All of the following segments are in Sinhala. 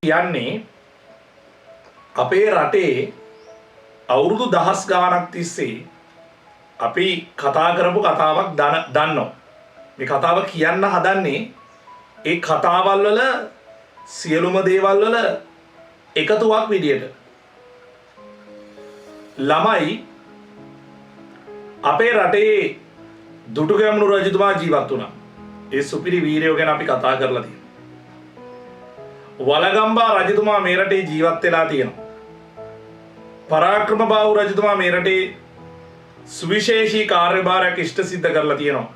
කියන්නේ අපේ රටේ අවුරුදු දහස් ගාණක් තිස්සේ අපි කතා කරපු කතාවක් දන්නවා. මේ කතාව කියන්න හදන්නේ ඒ කතාවල් වල සියලුම දේවල් වල එකතුවක් විදියට. ළමයි අපේ රටේ දුටුගැමුණු රජතුමා ජීවත් වුණා. ඒ සුපිරි වීරයෝ ගැන අපි කතා කරලා තියෙනවා. වලගම්බා රජතුමා මේ රටේ ජීවත් වෙලා තියෙනවා. පරාක්‍රමබාහු රජතුමා මේ රටේ සුවිශේෂී කාර්යභාරයක් ඉෂ්ට සිද්ධ කරලා තියෙනවා.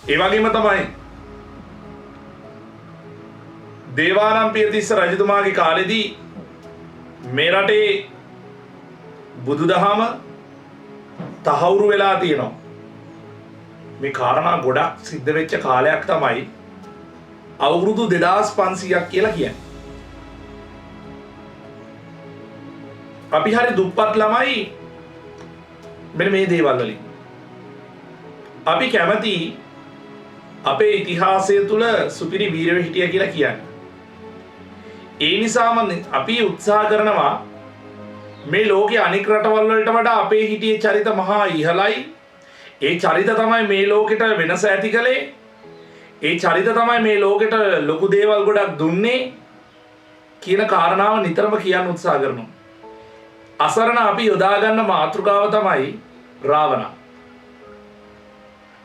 ඒ වගේම තමයි දේවානම්පියතිස්ස රජතුමාගේ කාලෙදී මේ රටේ බුදුදහම තහවුරු වෙලා තියෙනවා. මේ කාරණා ගොඩක් සිද්ධ වෙච්ච කාලයක් තමයි අවුරුදු 2500ක් කියලා කියන්නේ. අපි හරි දුප්පත් ළමයි මෙන්න මේ දේවල් වලින්. අපි කැමති අපේ ඉතිහාසය තුල සුපිරි වීරයෝ හිටියා කියලා කියන්නේ. ඒ නිසාම අපි උත්සාහ කරනවා මේ ලෝකයේ අනික් රටවල් වලට වඩා අපේ හිටියේ චරිත මහා ඉහළයි. ඒ චරිත තමයි මේ ලෝකෙට වෙනස ඇති කළේ. ඒ චරිත තමයි මේ ලෝකෙට ලොකු දේවල් ගොඩක් දුන්නේ කියන කාරණාව නිතරම කියන්න උත්සාහ කරනවා. අසරණ අපි යොදා ගන්න මාතෘකාව තමයි රාවණ.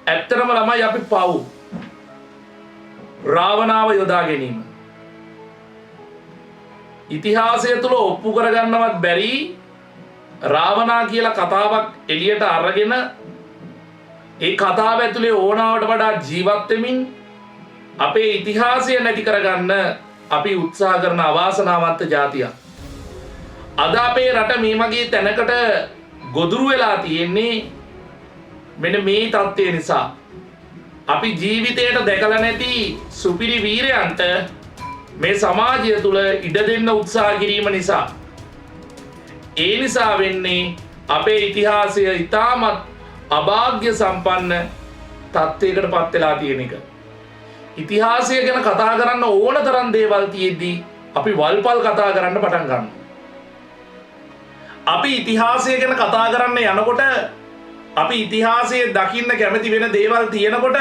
ඇත්තටම ළමයි අපි පව්. රාවණාව යොදා ගැනීම. ඉතිහාසය තුල ඔප්පු කරගන්නවත් බැරි රාවණා කියලා කතාවක් එළියට අරගෙන ඒ කතාව ඇතුලේ ඕනාවට වඩා ජීවත් වෙමින් අපේ ඉතිහාසය නැති කරගන්න අපි උත්සාහ කරන අවාසනාවන්ත ජාතියක්. අද අපේ රට මේ වගේ තැනකට ගොදුරු වෙලා තියෙන්නේ මෙන්න මේ தත්ත්වය නිසා. අපි ජීවිතයට දැකලා නැති සුපිරි වීරයන්ට මේ සමාජය තුල ඉඩ දෙන්න උත්සාහ කිරීම නිසා. ඒ නිසා වෙන්නේ අපේ ඉතිහාසය ඉතාමත් අභාග්‍ය සම්පන්න තත්ත්වයකට පත් වෙලා තියෙන එක. ඉතිහාසය ගැන කතා කරන්න ඕන තරම් දේවල් තියෙද්දි අපි වල්පල් කතා කරන්න පටන් ගන්නවා. අපි ඉතිහාසය ගැන කතා කරන්න යනකොට අපි ඉතිහාසයේ දකින්න කැමති වෙන දේවල් තියෙනකොට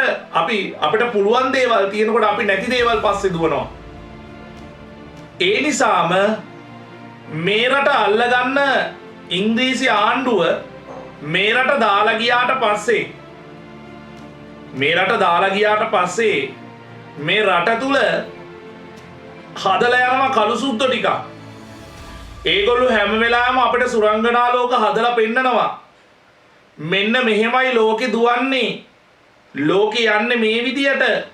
අපිට පුළුවන් දේවල් තියෙනකොට අපි නැති දේවල් පස්සේ දුවනවා. ඒ නිසාම මේ රට අල්ලගන්න ඉංග්‍රීසි ආණ්ඩුව මේ රට දාලා ගියාට පස්සේ මේ රට තුල හදලා යනවා කළු සුද්දෝ ටික. ඒගොල්ලෝ හැම වෙලාවෙම අපිට සුරංගනා ලෝක හදලා පෙන්නනවා. මෙන්න මෙහෙමයි ලෝකේ දුවන්නේ. ලෝකේ යන්නේ මේ විදියට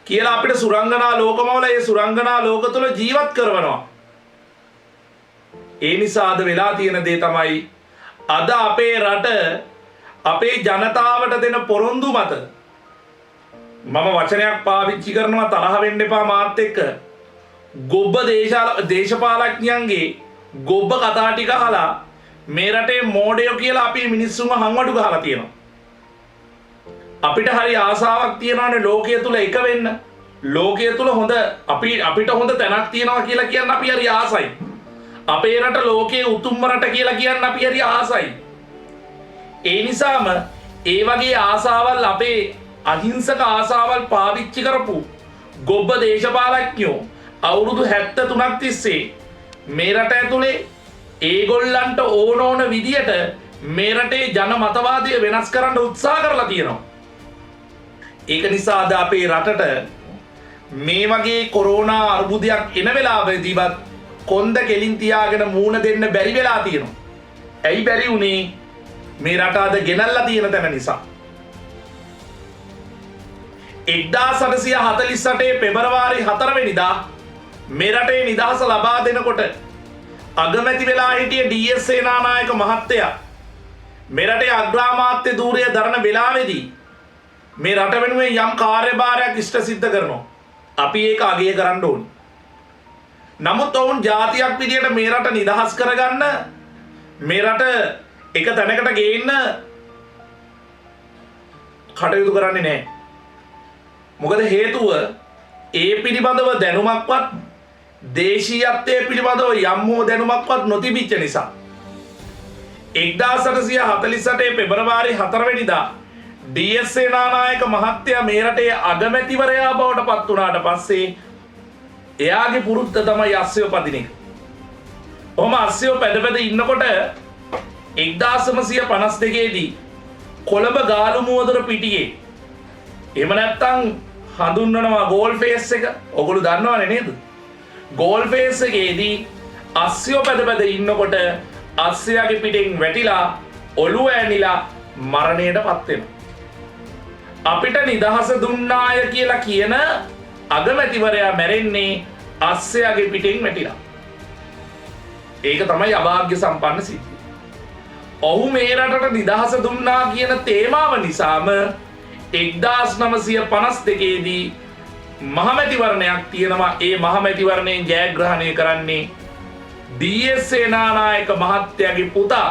කියලා අපිට සුරංගනා ලෝකමවල ඒ සුරංගනා ලෝක තුල ජීවත් කරනවා. ඒ නිසා අද වෙලා තියෙන දේ තමයි අද අපේ රට අපේ ජනතාවට දෙන පොරොන්දු මත මම වචනයක් පාවිච්චි කරනවා තරහ වෙන්න එපා මාත් එක්ක. ගොබ්බ දේශපාලඥයන්ගේ ගොබ්බ කතා ටික අහලා මේ රටේ මෝඩයෝ කියලා අපි මිනිස්සුන්ව හංවඩු ගහලා තියෙනවා. අපිට හරි ආසාවක් තියෙනවානේ ලෝකයේ තුල එක වෙන්න. ලෝකයේ තුල අපිට හොඳ තැනක් තියෙනවා කියලා කියන්න අපි හරි ආසයි. අපේ රට ලෝකයේ උතුම්ම රට කියලා කියන්න අපි හරි ආසයි. ඒ නිසාම ඒ වගේ ආසාවල් අපේ අහිංසක ආසාවල් පාවිච්චි කරපු ගොබ්බ දේශපාලඥයෝ අවුරුදු 73ක් තිස්සේ මේ රට ඇතුලේ ඒගොල්ලන්ට ඕන විදියට මේ රටේ ජන මතවාදය වෙනස් කරන්න උත්සාහ කරලා තියෙනවා. ඒක නිසා අද අපේ රටට මේ වගේ කොරෝනා අර්බුදයක් එන වෙලාවෙදීවත් කොන්ද කෙලින් තියාගෙන මූණ දෙන්න බැරි වෙලා තියෙනවා. ඇයි බැරි වුනේ? මේ රට අද ගෙනල්ලා තියෙන තැන නිසා. 1848 පෙබරවාරි 4 වෙනිදා මේ රටේ නිදහස ලබා දෙනකොට අගමැති වෙලා හිටිය ඩී.එස්. සේනානායක මහත්තයා මේ රටේ අග්‍රාමාත්‍ය ධූරය දරන වෙලාවේදී මේ රට වෙනුවෙන් යම් කාර්යභාරයක් ඉෂ්ට සිද්ධ කරනවා. අපි ඒක අගය කරන්න ඕනේ. නමුත් ඔවුන් ජාතියක් විදියට මේ රට නිදහස් කරගන්න මේ රට එක තැනකට ගේන්න කටයුතු කරන්නේ නැහැ. මොකද හේතුව ඒ පිළිබඳව දැනුමක්වත් දේශීයත්වයේ පිළිබඳව යම් හෝ දැනුමක්වත් නොතිබිච්ච නිසා 1848 පෙබරවාරි 4 වෙනිදා ඩී.එස්. සේනානායක මහත්තයා මේ රටේ අගමැතිවරයා බවට පත් වුණාට පස්සේ එයාගේ පුරුද්ද තමයි අස්සයෝ පදින එක. ඔහොම අස්සයෝ පැද ඉන්නකොට 1952 දී කොළඹ ගාලු මුවදොර පිටියේ එහෙම නැත්තම් හඳුන්වනවා ගෝල් ෆේස් එක. ඔගොල්ලෝ දන්නවනේ නේද? ගෝල් ෆේස් එකේදී අස්සයෝ පැද ඉන්නකොට අස්සයාගේ පිටෙන් වැටිලා ඔළුව ඇනිලා මරණයටපත් වෙනවා. අපිට නිදහස දුන්නාය කියලා කියන අගමැතිවරයා මැරෙන්නේ අස්සයාගේ පිටෙන් වැටිලා. ඒක තමයි අභාග්‍ය සම්පන්න සිද්ධිය. ඔහු මේ රටට නිදහස දුන්නා කියන තේමාව නිසාම 1952 දී මහමැතිවරණයක් තියෙනවා. ඒ මහමැතිවරණයෙන් ජයග්‍රහණය කරන්නේ ඩී.එස්. සේනානායක මහත්තයාගේ පුතා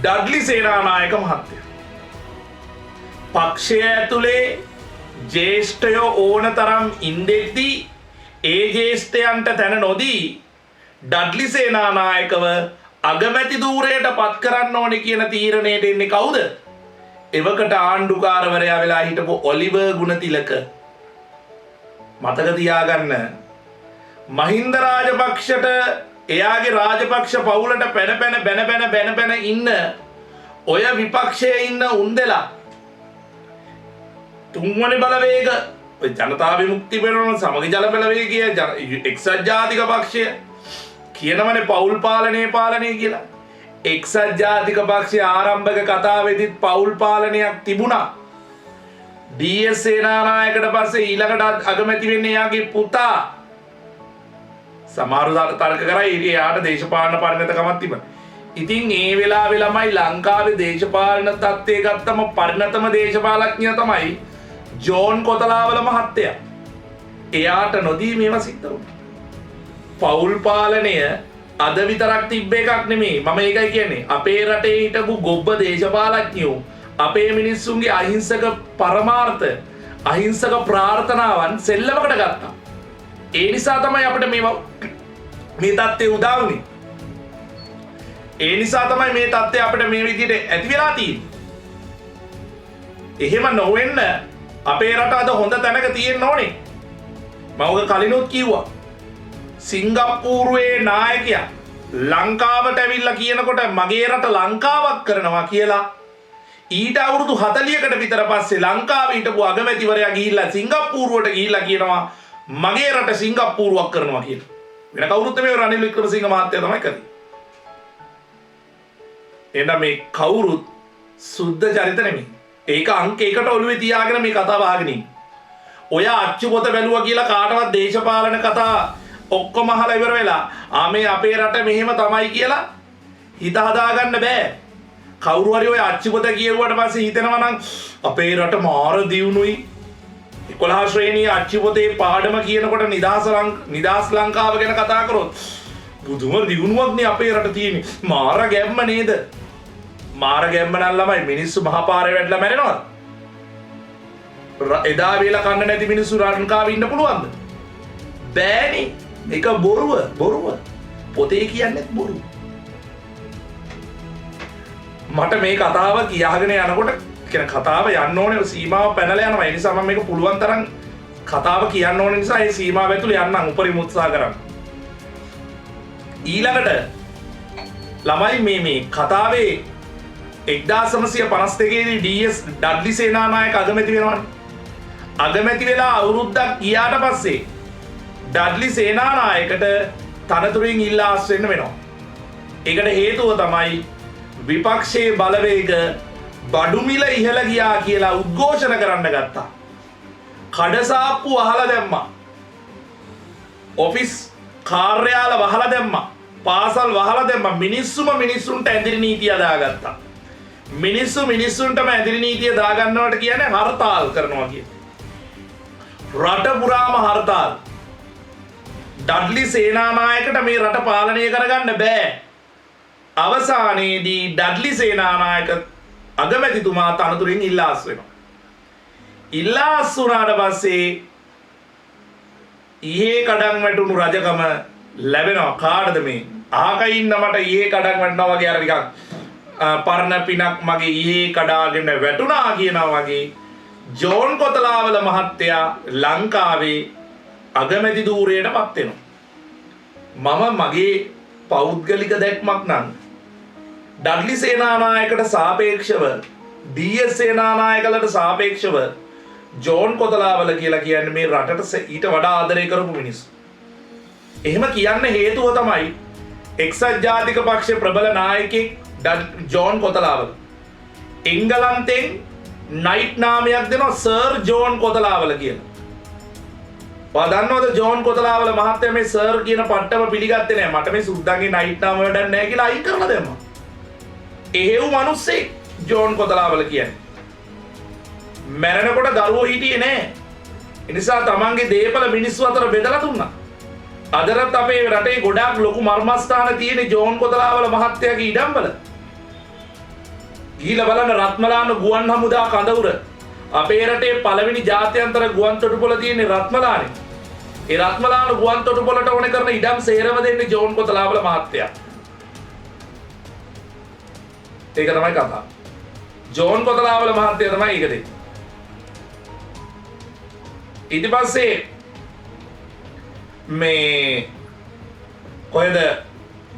ඩඩ්ලි සේනානායක මහත්තයා. පක්ෂය ඇතුලේ ජේෂ්ඨයෝ ඕනතරම් ඉන්දෙද්දී ඒ ජේෂ්ඨයන්ට තැන නොදී ඩඩ්ලි සේනානායකව අගමැති ධූරයට පත් කරන්න ඕනේ කියන තීරණයට එන්නේ කවුද? එවකට ආණ්ඩුකාරවරයා වෙලා හිටපු ඔලිවර් ගුණතිලක. මතක තියාගන්න මහින්ද රාජපක්ෂට එයාගේ රාජපක්ෂ පවුලට පැන ඉන්න ඔය විපක්ෂයේ ඉන්න උන්දෙලා තුන්වැනි බලවේග ඔය ජනතා විමුක්ති පෙරමුණ සමගි ජන බලවේගය එක්සත් ජාතික පක්ෂය කියනවනේ පෞල් පාලනය කියලා. එක්සත් ජාතික පක්ෂයේ ආරම්භක කතාවේදීත් පෞල් පාලනයක් තිබුණා. ඩී.එස්. සේනානායකට පස්සේ ඊළඟට අගමැති වෙන්නේ එයාගේ පුතා. සමහරව තර්ක කරා එයාට දේශපාලන පරිණතකමක් තිබුණා. ඉතින් ඒ වෙලාවේ ළමයි ලංකාවේ දේශපාලන තත්ත්වයේ ගත්තම පරිණතම දේශපාලඥයා තමයි ජෝන් කොතලාවල මහත්තයා. එයාට නොදී මේවා සිද්ධ වුණා. පෞල් පාලනය අද විතරක් තිබ්බ එකක් නෙමෙයි. මම ඒකයි කියන්නේ. අපේ රටේ හිටපු ගොබ්බ දේශපාලඥයෝ අපේ මිනිස්සුන්ගේ අහිංසක පරමාර්ථ අහිංසක ප්‍රාර්ථනාවන් සෙල්ලමකට ගත්තා. ඒ නිසා තමයි අපිට මේ තත්ත්වය උදා වුනේ. ඒ නිසා තමයි මේ තත්ත්වය අපිට මේ විදිහට ඇති වෙලා තියෙන්නේ. එහෙම නොවෙන්න අපේ රට අද හොඳ තැනක තියෙන්න ඕනේ. මම ඔක කලිනුත් කිව්වා. සිංගප්පූරුවේ නායකයා ලංකාවට ඇවිල්ලා කියනකොට මගේ රට ලංකාවක් කරනවා කියලා ඊට අවුරුදු 40කට විතර පස්සේ ලංකාවේ හිටපු අගමැතිවරයා ගිහිල්ලා සිංගප්පූරුවට ගිහිල්ලා කියනවා මගේ රට සිංගප්පූරුවක් කරනවා කියලා. වෙන කවුරුත් නෙමෙයි රනිල් වික්‍රමසිංහ මහත්තයා තමයි කරේ. එහෙනම් මේ කවුරුත් සුද්ධ චරිත නෙමෙයි. ඒක අංක 1ට ඔළුවේ තියාගෙන මේ කතාව අහගෙන ඉන්න. ඔය අච්චු පොත බැලුවා කියලා කාටවත් දේශපාලන කතා ඔක්කොම අහලා ඉවර වෙලා මේ අපේ රට මෙහෙම තමයි කියලා හිත හදාගන්න බෑ. කවුරු හරි ඔය අච්චු පොත කියුවාට පස්සේ හිතෙනවා නම් අපේ රට මාර දියුණුයි 11 ශ්‍රේණිය අච්චු පොතේ පාඩම කියනකොට නිදාස් ලංකාව ගැන කතා කරොත් බුදුම දියුණුවක් නේ අපේ රට තියෙන්නේ. මාර ගැම්ම නේද? මාර ගැම්ම නම් ළමයි මිනිස්සු මහපාරේ වැටලා මැරෙනවද? එදා වේලා කන්න නැති මිනිස්සු ලංකාවේ ඉන්න පුළුවන්ද? බෑනේ. මේක බොරුව. පොතේ කියන්නේත් බොරුව. මට මේ කතාව කියාගෙන යනකොට කියන කතාව යන්න ඕනේ සීමාව පැනලා යනවා. ඒ නිසා මම මේක පුළුවන් තරම් කතාව කියන්න ඕන නිසා ඒ සීමාව ඇතුළේ යන්නම් උපරිම උත්සාහ කරන්න. ඊළඟට ළමයි මේ කතාවේ 1952 දී ඩී.එස්. ඩඩ්ලි සේනානායක අගමැති වෙනවනේ. අගමැති වෙලා අවුරුද්දක් ගියාට පස්සේ ඩඩ්ලි සේනානායකට තනතුරින් ඉල්ලාස් වෙන්න වෙනවා. ඒකට හේතුව තමයි විපක්ෂයේ බලවේග බඩු මිල ඉහළ ගියා කියලා උද්ඝෝෂණ කරන්න ගත්තා. කඩසාප්පු වහලා දැම්මා. ඔෆිස් කාර්යාල වහලා දැම්මා. පාසල් වහලා දැම්මා. මිනිස්සුන්ට ඇඳිරි නීතිය දාගත්තා. මිනිස්සුන්ටම ඇඳිරි නීතිය දාගන්නවට කියන්නේ හර්තාල් කරනවා කියන්නේ. රට පුරාම හර්තාල්. ඩඩ්ලි සේනානායකට මේ රට පාලනය කරගන්න බෑ. අවසානයේදී ඩඩ්ලි සේනානායක අගමැතිතුමා තනතුරින් ඉල්ලාස් වෙනවා. ඉල්ලාස් වුණාට පස්සේ ඊයේ කඩන් වැටුණු රජකම ලැබෙනවා කාටද මේ? අහක ඉන්න මට ඊයේ කඩන් වැටෙනවා වගේ අර නිකන් පරණ පිනක් මගේ ඊයේ කඩාගෙන වැටුණා කියනවා වගේ ජෝන් කොතලාවල මහත්තයා ලංකාවේ අගමැති ධූරයටපත් වෙනවා. මම මගේ පෞද්ගලික දැක්මක් නම් ඩඩ්ලි සේනානායකට සාපේක්ෂව ඩී.එස්. සේනානායකලට සාපේක්ෂව ජෝන් කොතලාවල කියලා කියන්නේ මේ රටට ඊට වඩා ආදරය කරපු මිනිස්සු. එහෙම කියන්න හේතුව තමයි එක්සත් ජාතික පක්ෂයේ ප්‍රබල නායකයෙක් ජෝන් කොතලාවල. එංගලන්තෙන් නයිට් නාමයක් දෙනවා සර් ජෝන් කොතලාවල කියලා. දන්නවද ජෝන් කොතලාවල මහත්තයා මේ සර් කියන පට්ටම පිළිගත්තේ නැහැ. මට මේ සුද්දාගේ නයිට් නාම වැඩක් නැහැ කියලා අයින් කරලා දැම්මා. එහෙව් මිනිස්සෙක් ජෝන් කොතලාවල කියන්නේ. මැරෙනකොට දරුවෝ හිටියේ නැහැ. ඒ නිසා තමන්ගේ දේපල මිනිස්සු අතර බෙදලා දුන්නා. අදටත් අපේ රටේ ගොඩාක් ලොකු මර්මස්ථාන තියෙන ජෝන් කොතලාවල මහත්තයාගේ ඉඩම්වල. ගිහිල්ලා බලන්න රත්මලාන ගුවන් හමුදා කඳවුර. අපේ රටේ පළවෙනි ජාත්‍යන්තර ගුවන් තොටුපොළ තියෙන්නේ රත්මලානේ. ඒ රත්මලාන ගුවන් තොටුපොළට ඕනේ කරන ඉඩම් සේරම දෙන්නේ ජෝන් කොතලාවල මහත්තයා. ඒක තමයි කතාව. ජෝන් කොතලාවල මහත්තයා තමයි ඒක දෙන්නේ. ඊට පස්සේ මේ කොහෙද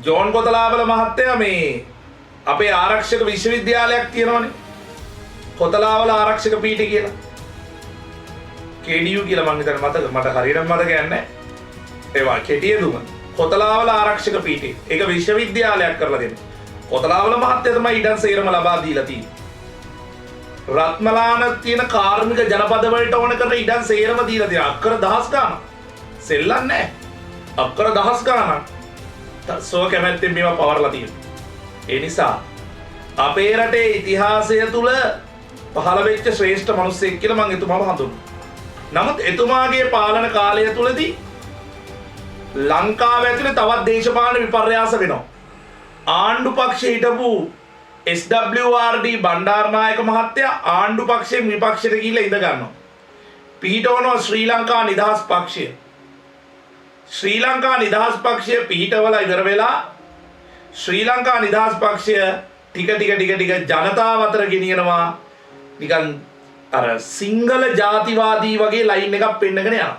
ජෝන් කොතලාවල මහත්තයා මේ අපේ ආරක්ෂක විශ්වවිද්‍යාලයක් තියෙනවනේ. කොතලාවල ආරක්ෂක පීඨය කියලා. KDU කියලා මං හිතන්නේ මට හරියටම මතක නැහැ. ඒවා කෙටියදුම කොතලාවල ආරක්ෂක පීඨය. ඒක විශ්වවිද්‍යාලයක් කරලා දෙන්නේ. කොතලාවල මහත්තයා තමයි ඉඩම් සේරම ලබා දීලා තියෙන්නේ. රත්මලාන තියෙන කාර්මික ජනපද වලට ඕන කරන ඉඩම් සේරම දීලා තියෙනවා. අක්කර දහස් ගාණක්. සෙල්ලම් නැහැ. අක්කර දහස් ගාණක්. සෝ කැමැත්තෙන් මේවා පවර්ලා තියෙනවා. ඒ නිසා අපේ රටේ ඉතිහාසය තුල පහළ වෙච්ච ශ්‍රේෂ්ඨ මිනිස්සෙක් කියලා මම එතුමාව හඳුන්වනවා. නමුත් එතුමාගේ පාලන කාලය තුලදී ලංකාව ඇතුලේ තවත් දේශපාලන විපර්යාස වෙනවා. ආණ්ඩු පක්ෂයේ හිටපු SWRD බණ්ඩාරනායක මහත්තයා ආණ්ඩු පක්ෂයෙන් විපක්ෂයට ගිහිල්ලා ඉඳ ගන්නවා. පිහිටවනවා ශ්‍රී ලංකා නිදහස් පක්ෂය. ශ්‍රී ලංකා නිදහස් පක්ෂය පිහිටවලා ඉවර වෙලා ශ්‍රී ලංකා නිදහස් පක්ෂය ටික ජනතාව අතර ගෙනියනවා. නිකන් අර සිංහල ජාතිවාදී වගේ ලයින් එකක් පෙන්නගෙන යනවා.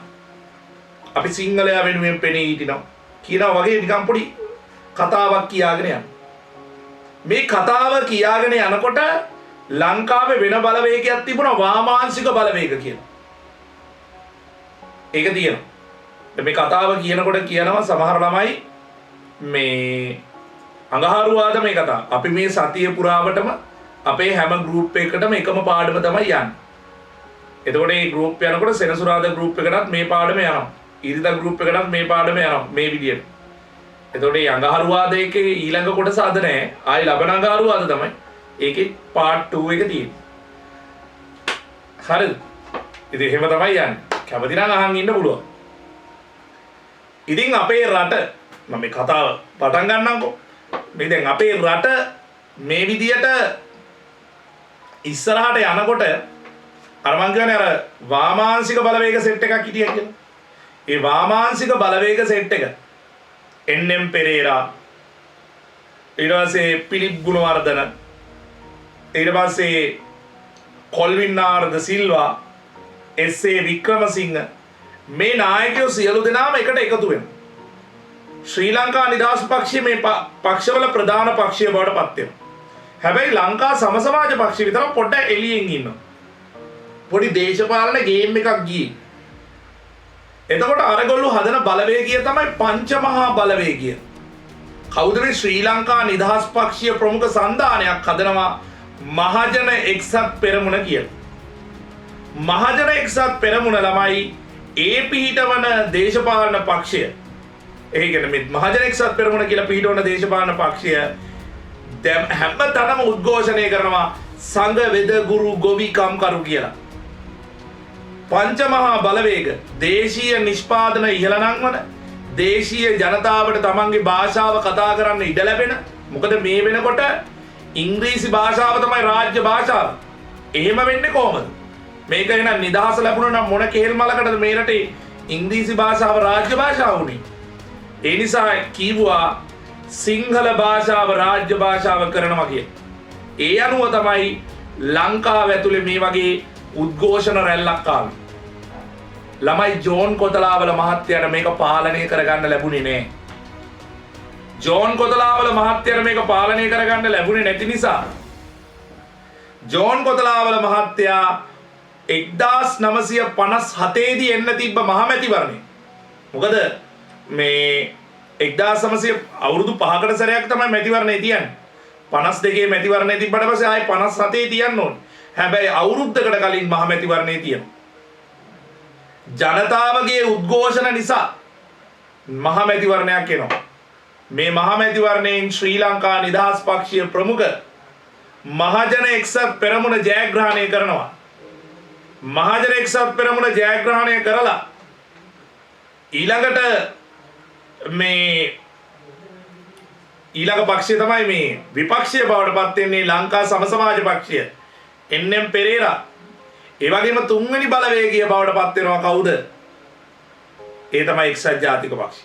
අපි සිංහලයා වෙනුවෙන් පෙනී හිටිනවා කියනවා වගේ නිකන් පොඩි කතාවක් කියාගෙන යනවා. මේ කතාව කියාගෙන යනකොට ලංකාවේ වෙන බලවේගයක් තිබුණා වාමාංශික බලවේග කියලා. ඒක තියෙනවා. මේ කතාව කියනකොට කියනවා සමහර ළමයි මේ අඟහරුවාද මේ කතාව. අපි මේ සතිය පුරාවටම අපේ හැම ගෲප් එකකටම එකම පාඩම තමයි යන්නේ. එතකොට මේ ගෲප් යනකොට සෙනසුරාදා ගෲප් එකකටත් මේ පාඩම යනවා. ඉරිදා ගෲප් එකකටත් මේ පාඩම යනවා මේ විදියට. එතකොට මේ අඟහරුවාද එකේ ඊළඟ කොටස අද නැහැ. ආයි ලබන අඟහරුවාද තමයි. ඒකේ part 2 එක තියෙන්නේ. හරිද? ඉතින් එහෙම තමයි යන්නේ. කැමති නම් අහන් ඉන්න පුළුවන්. ඉතින් අපේ රට මම මේ කතාව පටන් ගන්නම්කෝ. මේ දැන් අපේ රට මේ විදියට ඉස්සරහට යනකොට අර මං කියන්නේ අර වාමාංශික බලවේග සෙට් එකක් හිටියා කියලා. ඒ වාමාංශික බලවේග සෙට් එක NM පෙරේරා ඊට පස්සේ පිලිප් ගුණවර්ධන ඊට පස්සේ කොල්වින් නාරද සිල්වා SA වික්‍රමසිංහ මේ නායකයෝ සියලු දෙනාම එකට එකතු වෙනවා. ශ්‍රී ලංකා නිදහස් පක්ෂය මේ පක්ෂවල ප්‍රධාන පක්ෂය බවට පත් වෙනවා. හැබැයි ලංකා සම සමාජ පක්ෂය විතර පොඩ්ඩක් එළියෙන් ඉන්නවා. පොඩි දේශපාලන ගේම් එකක් ගියේ. එතකොට අරගොල්ලෝ හදන බලවේගය තමයි පංචමහා බලවේගය. කවුද මේ ශ්‍රී ලංකා නිදහස් පක්ෂීය ප්‍රමුඛ සන්ධානයක් හදනවා මහජන එක්සත් පෙරමුණ කියලා. මහජන එක්සත් පෙරමුණ ළමයි ඒ පිහිටවන දේශපාලන පක්ෂය. ඒ කියන්නේ මේ මහජන එක්සත් පෙරමුණ කියලා පිහිටවන දේශපාලන පක්ෂය දැන් හැමතැනම උද්ඝෝෂණය කරනවා සංඝ වෙද ගුරු ගොවි කම්කරු කියලා. පංචමහා බලවේග දේශීය නිෂ්පාදන ඉහළ නංවන දේශීය ජනතාවට තමන්ගේ භාෂාව කතා කරන්න ඉඩ ලැබෙන. මොකද මේ වෙනකොට ඉංග්‍රීසි භාෂාව තමයි රාජ්‍ය භාෂාව. එහෙම වෙන්නේ කොහොමද? මේක එහෙනම් නිදහස ලැබුණා නම් මොන කේල් මලකටද මේ රටේ ඉංග්‍රීසි භාෂාව රාජ්‍ය භාෂාව වුණේ. ඒ නිසා කීවුවා සිංහල භාෂාව රාජ්‍ය භාෂාව කරනවා කිය. ඒ අනුව තමයි ලංකාව ඇතුලේ මේ වගේ උද්ඝෝෂණ රැල්ලක් ආවේ. ළමයි ජෝන් කොතලාවල මහත්තයාට මේක පාලනය කරගන්න ලැබුණේ නෑ. ජෝන් කොතලාවල මහත්තයාට මේක පාලනය කරගන්න ලැබුණේ නැති නිසා ජෝන් කොතලාවල මහත්තයා 1957 දී එන්න තිබ්බ මහමැතිවරණය. මොකද මේ 1900 අවුරුදු 5කට සැරයක් තමයි මැතිවරණය තියන්නේ. 52 මැතිවරණය තිබ්බට පස්සේ ආයි 57 තියන්න ඕනේ. හැබැයි අවුරුද්දකට කලින් මහමැතිවරණය තියෙනවා. ජනතාවගේ උද්ඝෝෂණ නිසා මහමැතිවරණයක් එනවා. මේ මහමැතිවරණයෙන් ශ්‍රී ලංකා නිදහස් පක්ෂීය ප්‍රමුඛ මහජන එක්සත් පෙරමුණ ජයග්‍රහණය කරනවා. මහජන එක්සත් පෙරමුණ ජයග්‍රහණය කරලා ඊළඟට මේ ඊළඟ පක්ෂය තමයි මේ විපක්ෂය බවට පත් වෙන්නේ ලංකා සම සමාජ පක්ෂය එන්.එම්. පෙරේරා. ඒ වගේම තුන්වෙනි බලවේගීය බවට පත් වෙනවා කවුද? ඒ තමයි එක්සත් ජාතික පක්ෂය.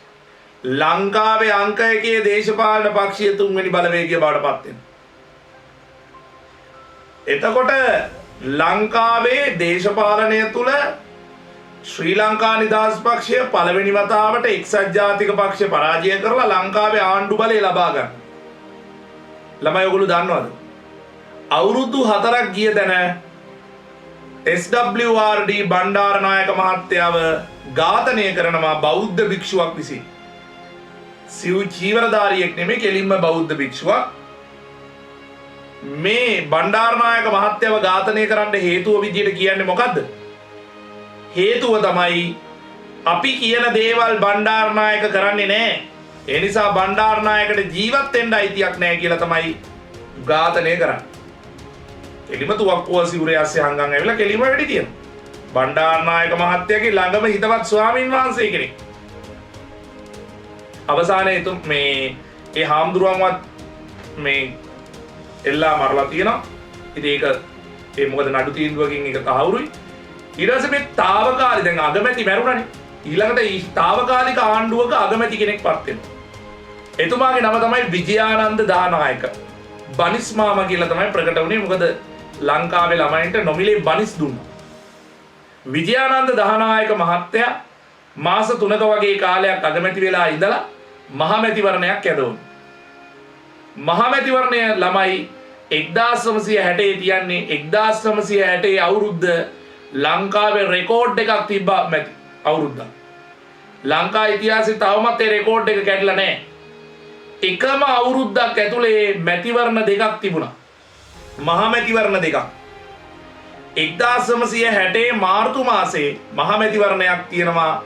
ලංකාවේ අංක 1 දේශපාලන පක්ෂය තුන්වෙනි බලවේගීය බවට පත් වෙනවා. එතකොට ලංකාවේ දේශපාලනය තුල ශ්‍රී ලංකා නිදහස් පක්ෂය පළවෙනි වතාවට එක්සත් ජාතික පක්ෂය පරාජය කරලා ලංකාවේ ආණ්ඩු බලය ලබා ගන්න. ළමයි ඔයගොල්ලෝ දන්නවද? අවුරුදු 4ක් ගිය තැන SWRD බණ්ඩාරනායක මහත්තයාව ඝාතනය කරනවා බෞද්ධ භික්ෂුවක් විසින්. සිව් චීවරධාරියෙක් නෙමෙයි කෙලින්ම බෞද්ධ භික්ෂුවක්. මේ බණ්ඩාරනායක මහත්තයාව ඝාතනය කරන්න හේතුව විදියට කියන්නේ මොකද්ද? හේතුව තමයි අපි කියන දේවල් බණ්ඩාරනායක කරන්නේ නැහැ. ඒ නිසා බණ්ඩාරනායකට ජීවත් වෙන්න අයිතියක් නැහැ කියලා තමයි ඝාතනය කරන්නේ. කෙලිම තුවක්කුව සිවුරේ ASCII හංගන් ඇවිල්ලා කෙලිම වෙඩි තියෙනවා. බණ්ඩාරනායක මහත්තයාගේ ළඟම හිතවත් ස්වාමින් වහන්සේ කෙනෙක්. අවසානයේ තුන් මේ ඒ හාමුදුරුවන්වත් මේ එල්ලා මරලා තියෙනවා. ඉතින් ඒක ඒ මොකද නඩු තීන්දුවකින් ඒක තහවුරුයි. ඊට පස්සේ මේ తాවකාලික දැන් අගමැති මැරුණානේ. ඊළඟට ഈ తాවකාලික ආණ්ඩුවක අගමැති කෙනෙක් පත් වෙනවා. එතුමාගේ නම තමයි විජයානන්ද දානායක. බනිස් මාමා කියලා තමයි ප්‍රකට වුණේ. මොකද ලංකාවේ ළමයින්ට නොමිලේ බනිස් දුන්නා. විජයානන්ද දානායක මහත්තයා මාස 3ක වගේ කාලයක් අගමැති වෙලා ඉඳලා මහමැතිවරණයක් ඇදවුණා. මහමැතිවරණය ළමයි 1960 තියන්නේ 1960 අවුරුද්ද ලංකාවේ රෙකෝඩ් එකක් තිබ්බා මැති අවුරුද්දක්. ලංකා ඉතිහාසයේ තවමත් ඒ රෙකෝඩ් එක කැඩලා නැහැ. එකම අවුරුද්දක් ඇතුලේ මැතිවරණ දෙකක් තිබුණා. මහමැතිවරණ දෙකක්. 1960 මාර්තු මාසේ මහමැතිවරණයක් තියෙනවා.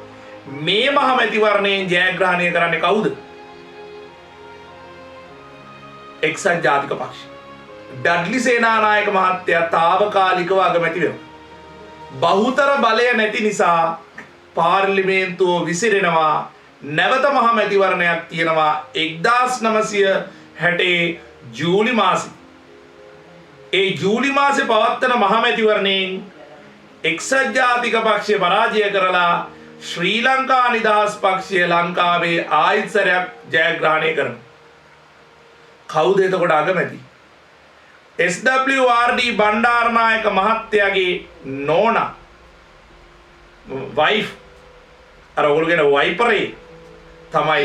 මේ මහමැතිවරණයෙන් ජයග්‍රහණය කරන්නේ කවුද? එක්සත් ජාතික පක්ෂය. ඩඩ්ලි සේනානායක මහත්තයා తాවකාලිකව අගමැති වෙනවා. බහුතර බලය නැති නිසා පාර්ලිමේන්තුව විසිරෙනවා. නැවත මහමැතිවරණයක් තියෙනවා 1960 ජූලි මාසේ. ඒ ජූලි මාසේ පවත්වන මහමැතිවරණයෙන් එක්සත් ජාතික පක්ෂය පරාජය කරලා ශ්‍රී ලංකා නිදහස් පක්ෂය ලංකාවේ ආයතනයක් ජයග්‍රහණය කරනවා. කවුද එතකොට අගමැති? SWRD බණ්ඩාරනායක මහත්තයාගේ නෝනා වයිෆ් අර ඔයගොල්ලෝගෙන වයිපරේ තමයි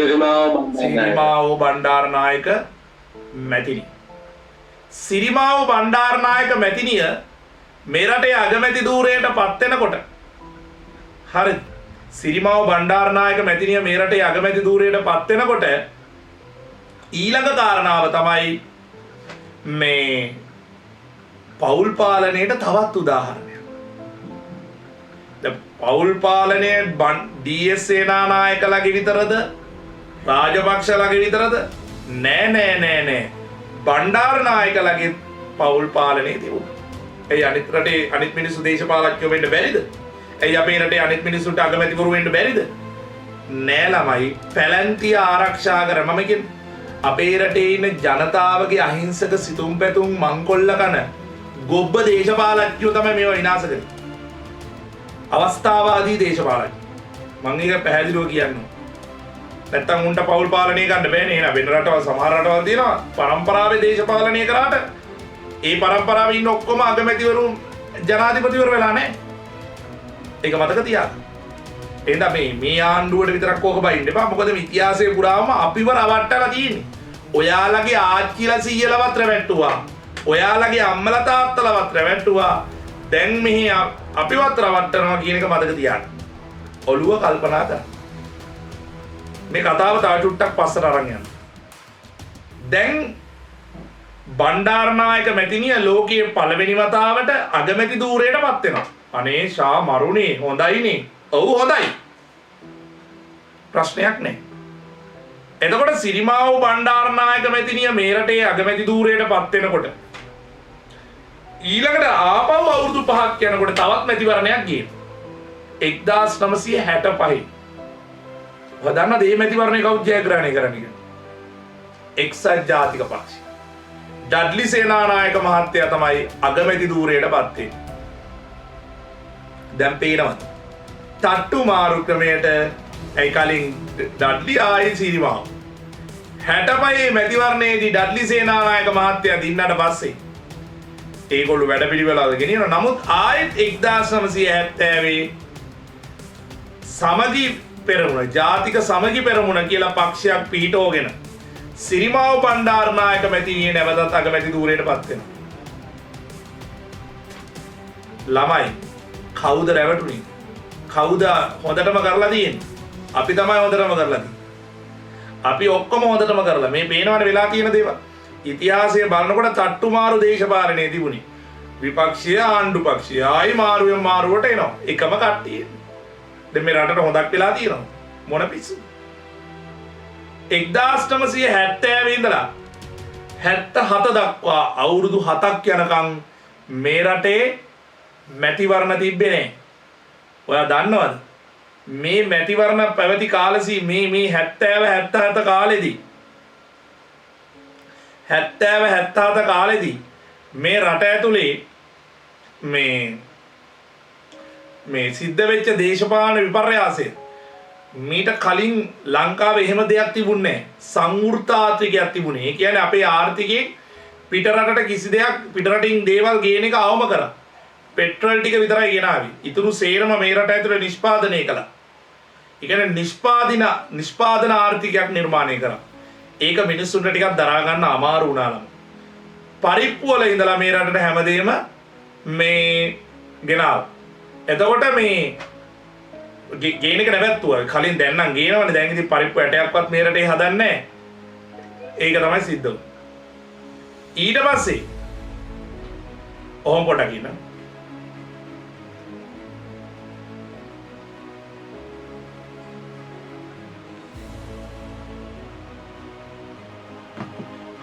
සිරිමාවෝ බණ්ඩාරනායක මැතිණිය. සිරිමාවෝ බණ්ඩාරනායක මැතිණිය මේ රටේ අගමැති ධූරයට පත් වෙනකොට හරිද? සිරිමාවෝ බණ්ඩාරනායක මැතිණිය මේ රටේ අගමැති ධූරයට පත් වෙනකොට ඊළඟ කාරණාව තමයි මේ පෞල් පාලනයට තවත් උදාහරණයක්. පෞල් පාලනය DS සේනානායකලාගේ විතරද? රාජපක්ෂලාගේ විතරද? නෑ. බණ්ඩාරනායකලාගේ පෞල් පාලනය තිබුණා. ඒ අනිත් රටේ අනිත් මිනිස්සු දේශපාලඥයෝ වෙන්න බැරිද? ඒ අපේ රටේ අනිත් මිනිස්සුන්ට අගමැතිවරු වෙන්න බැරිද? නෑ ළමයි. පැලැන්තිය ආරක්ෂා කර මම කියන්නේ අපේ රටේ ඉන්න ජනතාවගේ අහිංසක සිතුම් පැතුම් මංකොල්ල කන ගොබ්බ දේශපාලඥයෝ තමයි මේව විනාශ කරන්නේ. අවස්ථාවාදී දේශපාලඥයෝ. මම ඒක පැහැදිලිව කියන්නේ. නැත්තම් උන්ට පෞල් පාලනය ගන්න බෑනේ. එහෙනම් වෙන රටවල් සමහර රටවල් තියෙනවා පරම්පරාවේ දේශපාලනය කරාට ඒ පරම්පරාවේ ඉන්න ඔක්කොම අගමැතිවරුන් ජනාධිපතිවරු වෙලා නැහැ. ඒක මතක තියාගන්න. එහෙනම් මේ ආණ්ඩුවට විතරක් ඕක බයින්න එපා. මොකද ඉතිහාසයේ පුරාම අපිව රවට්ටලා තියෙන්නේ. ඔයාලගේ ආච්චිලා සීයලවත් රැවට්ටුවා. ඔයාලගේ අම්මලා තාත්තලාවත් රැවට්ටුවා. දැන් මෙහි අපිවත් රවට්ටනවා කියන එක මතක තියාගන්න. ඔළුව කල්පනා කරන්න. මේ කතාව තව චුට්ටක් පස්සට අරන් යන්න. දැන් බණ්ඩාරනායක මැතිනිය ලෝකයේ පළවෙනි වතාවට අගමැති ධූරයටපත් වෙනවා. අනේ ෂා මරුනේ හොඳයිනේ. ඔව් හොඳයි. ප්‍රශ්නයක් නැහැ. එතකොට සිරිමාව් බණ්ඩාරනායක මැතිනිය මේ රටේ අගමැති ධූරයටපත් වෙනකොට ඊළඟට ආපහු අවුරුදු 5ක් යනකොට තවත් මැතිවරණයක් ගියේ. 1965. වදන්න දේ මැතිවරණය කවුද ජයග්‍රහණය කරන්නේ කියලා? එක්සත් ජාතික පක්ෂය. ඩඩ්ලි සේනානායක මහත්තයා තමයි අගමැති ධූරයටපත් වෙන්නේ. දැන් පේනවද? තට්ටු මාරු ක්‍රමයට ඒ කලින් ඩඩ්ලි ආයි සිරිමාව 65 මැතිවරණයේදී ඩඩ්ලි සේනානායක මහත්තයා දින්නට පස්සේ ඒගොල්ලෝ වැඩ පිළිවෙලවල ගෙනියනවා. නමුත් ආයෙත් 1970 සමගි පෙරමුණ ජාතික සමගි පෙරමුණ කියලා පක්ෂයක් පිහිටෝගෙන සිරිමාව බණ්ඩාරනායක මැතිනිය නැවතත් අගමැති ධූරයටපත් වෙනවා. ළමයි කවුද රැවටුනේ? කවුද හොඳටම කරලා තියෙන්නේ? අපි තමයි හොඳටම කරලා තියෙන්නේ. අපි ඔක්කොම හොඳටම කරලා මේ පේනවනේ වෙලා තියෙන දේවල්. ඉතිහාසය බලනකොට තට්ටු මාරු දේශපාලනයේ තිබුණේ. විපක්ෂය ආණ්ඩු පක්ෂය ආයි මාරුවෙන් මාරුවට එනවා. එකම කට්ටිය. දැන් මේ රටට හොඳක් වෙලා තියෙනවා. මොන පිස්සු? 1970 ඉඳලා 77 දක්වා අවුරුදු 7ක් යනකම් මේ රටේ මැතිවරණ තිබ්බේ නැහැ. ඔයා දන්නවද? මේ මැතිවරණ පැවති කාලසී මේ 70 77 කාලෙදී 70 77 කාලෙදී මේ රට ඇතුලේ මේ සිද්ධ වෙච්ච දේශපාලන විපර්යාසය මීට කලින් ලංකාවේ එහෙම දෙයක් තිබුණේ නැහැ. සංවෘත ආර්ථිකයක් තිබුණේ. ඒ කියන්නේ අපේ ආර්ථිකයෙන් පිට රටට කිසි දෙයක් පිට රටින් දේවල් ගේන එක අවම කරා. පෙට්‍රල් ටික විතරයි ගෙනාවේ. ඊතුරු සේරම මේ රට ඇතුලේ නිෂ්පාදනය කළා. ඒ කියන්නේ නිෂ්පාදන ආර්ථිකයක් නිර්මාණය කරා. ඒක මිනිස්සුන්ට ටිකක් දරා ගන්න අමාරු වුණා. පරිප්පු වල ඉඳලා මේ රටට හැමදේම මේ ගෙනාවා. එතකොට මේ ගේන එක නැවැත්තුවා. කලින් දැන් නම් ගේනවනේ. දැන් ඉතින් පරිප්පු ඇටයක්වත් මේ රටේ හදන්නේ නැහැ. ඒක තමයි සිද්ධ වුනේ. ඊට පස්සේ ඔහොම පොඩක් ඉන්න.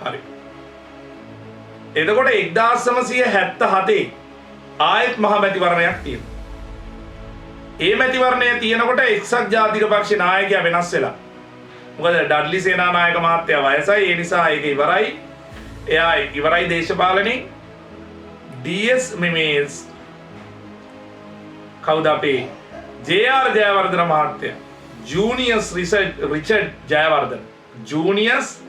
හරි. එතකොට 1977 ආයෙත් මහා මැතිවරණයක් තියෙනවා. ඒ මැතිවරණය තියෙනකොට එක්සත් ජාතික පක්ෂේ නායකයා වෙනස් වෙලා. මොකද ඩඩ්ලි සේනානායක මහත්තයා වයසයි. ඒ නිසා ඒක ඉවරයි. එයා ඉවරයි දේශපාලනේ. DS මෙමේස් කවුද අපේ JR ජයවර්ධන මහත්තයා. ජූනියර්ස් රිචඩ් ජයවර්ධන. ජූනියර්ස්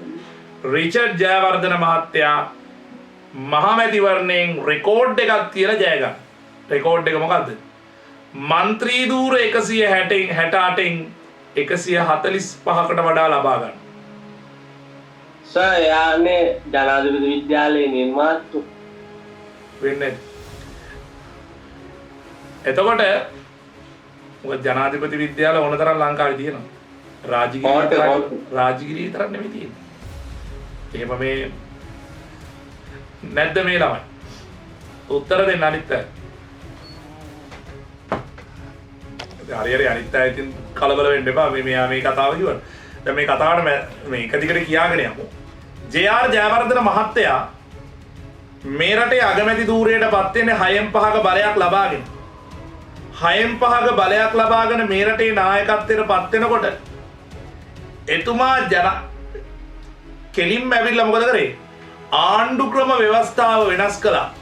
රිචඩ් ජයවර්ධන මහත්තයා මහා මැතිවරණයෙන් රෙකෝඩ් එකක් තියලා ජය ගන්න. රෙකෝඩ් එක මොකද්ද? මන්ත්‍රී ධූර 168න් 145කට වඩා ලබා ගන්න. සර් යානේ ජනාධිපති විද්‍යාලයේ නිර්මාතු වෙන්නේ. එතකොට මොකද ජනාධිපති විද්‍යාල ඕනතරම් ලංකාවේ තියෙනවා. රාජගිරිය විතරක් නෙමෙයි තියෙන්නේ. එහෙම මේ නැද්ද මේ ළමයි? උත්තර දෙන්න අනිත් අය. හරි අනිත් අය ඉතින් කලබල වෙන්න එපා. මෙයා මේ කතාව කිව්වනේ. දැන් මේ කතාවට මේ එක දිගට කියාගෙන යමු. JR ජයවර්ධන මහත්තයා මේ රටේ අගමැති ධූරයටපත් වෙන්නේ 6න් 5ක බලයක් ලබාගෙන. 6න් 5ක බලයක් ලබාගෙන මේ රටේ නායකත්වයටපත් වෙනකොට එතුමා කෙලින්ම ඇවිල්ලා මොකද කරේ? ආණ්ඩු ක්‍රම ව්‍යවස්ථාව වෙනස් කළා.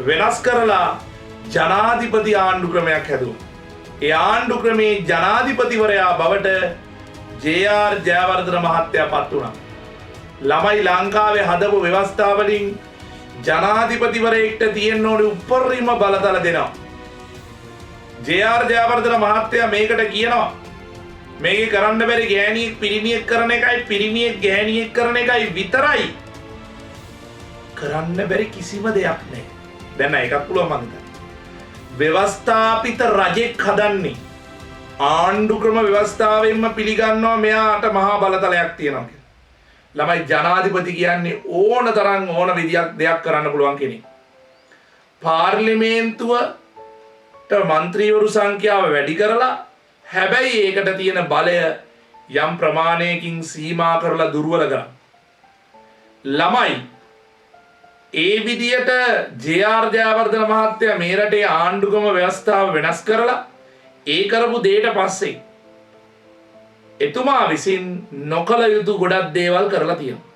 වෙනස් කරලා ජනාධිපති ආණ්ඩු ක්‍රමයක් හැදුවා. ඒ ආණ්ඩු ක්‍රමේ ජනාධිපතිවරයා බවට ජේ.ආර්. ජයවර්ධන මහත්තයා පත් වුණා. ළමයි ලංකාවේ හදපු ව්‍යවස්ථාව වලින් ජනාධිපතිවරයෙක්ට තියෙන්න ඕනේ උපරිම බලතල දෙනවා. ජේ.ආර්. ජයවර්ධන මහත්තයා මේකට කියනවා මේක කරන්න බැරි ගෑණියෙක් පිරිමියෙක් කරන එකයි පිරිමියෙක් ගෑණියෙක් කරන එකයි විතරයි කරන්න බැරි කිසිම දෙයක් නැහැ. දැන් එකක් පුළුවන් මම හිතන්නේ. ව්‍යවස්ථාපිත රජෙක් හදන්නේ ආණ්ඩු ක්‍රම ව්‍යවස්ථාවෙන්ම පිළිගන්නවා මෙයාට මහා බලතලයක් තියෙනවා කියලා. ළමයි ජනාධිපති කියන්නේ ඕන තරම් ඕන විදියක් දෙයක් කරන්න පුළුවන් කෙනෙක්. පාර්ලිමේන්තුවට മന്ത്രിවරු සංඛ්‍යාව වැඩි කරලා හැබැයි ඒකට තියෙන බලය යම් ප්‍රමාණයකින් සීමා කරලා දුර්වල කරා. ළමයි ඒ විදියට ජේ.ආර්. ජයවර්ධන මහත්තයා මේ රටේ ආණ්ඩුක්‍රම ව්‍යවස්ථාව වෙනස් කරලා ඒ කරපු දෙයට පස්සේ එතුමා විසින් නොකළ යුතු ගොඩක් දේවල් කරලා තියෙනවා.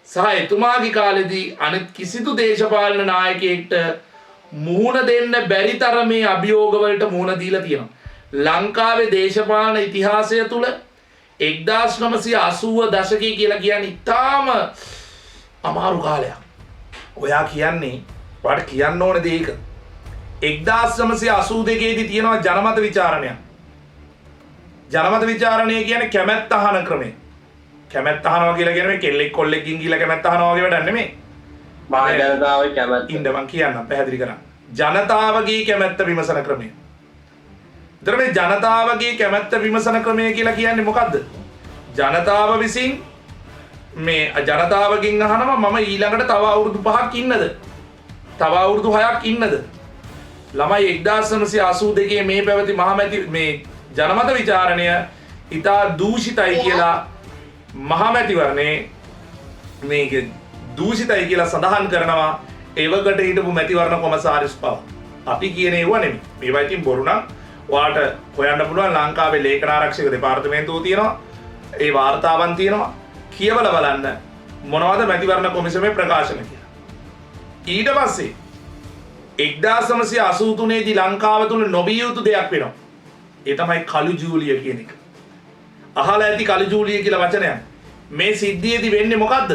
සහ එතුමාගේ කාලෙදී අනිත් කිසිදු දේශපාලන නායකයෙක්ට මුහුණ දෙන්න බැරි තරමේ අභියෝග වලට මුහුණ දීලා තියෙනවා. ලංකාවේ දේශපාලන ඉතිහාසය තුල 1980 දශකයේ කියලා කියන්නේ ඉතාම අමාරු කාලයක්. ඔයා කියන්නේ වට කියන්න ඕන දෙයක 1982 දී තියෙනවා ජනමත විචාරණයක්. ජනමත විචාරණය කියන්නේ කැමැත්ත අහන ක්‍රමය. කැමැත්ත අහනවා කියලා කියන්නේ කෙල්ලෙක් කොල්ලෙක්ගෙන් ගිහලා කැමැත්ත අහනවා වගේ වැඩක් නෙමෙයි. මහා ජනතාවගේ කැමැත්ත. ඉන්න මං කියන්නම් පැහැදිලි කරන්න. ජනතාවගේ කැමැත්ත විමසන ක්‍රමය. ඒතර මේ ජනතාවගේ කැමැත්ත විමසන ක්‍රමය කියලා කියන්නේ මොකද්ද? ජනතාව විසින් මේ ජනතාවගෙන් අහනවා මම ඊළඟට තව අවුරුදු 5ක් ඉන්නද? තව අවුරුදු 6ක් ඉන්නද? ළමයි 1982 මේ පැවති මහමැති මේ ජනමත විචාරණය ඉතා දූෂිතයි කියලා මහමැතිවරණේ මේක දූෂිතයි කියලා සඳහන් කරනවා. ඒවකට හිටපු මැතිවරණ කොමසාරිස් පව. අපි කියන ඒවා නෙමෙයි. මේවා ඉතින් බොරු නම් ඔයාට හොයන්න පුළුවන් ලංකාවේ ලේඛන ආරක්ෂක දෙපාර්තමේන්තුව තියෙනවා. ඒ වාර්තාවන් තියෙනවා. කියවලා බලන්න මොනවද මැතිවරණ කොමිසමේ ප්‍රකාශන කියලා. ඊට පස්සේ 1983 දී ලංකාව තුල නොබිය යුතු දෙයක් වෙනවා. ඒ තමයි කළු ජූලිය කියන එක. අහලා ඇති කළු ජූලිය කියලා වචනයක්. මේ සිද්ධියේදී වෙන්නේ මොකද්ද?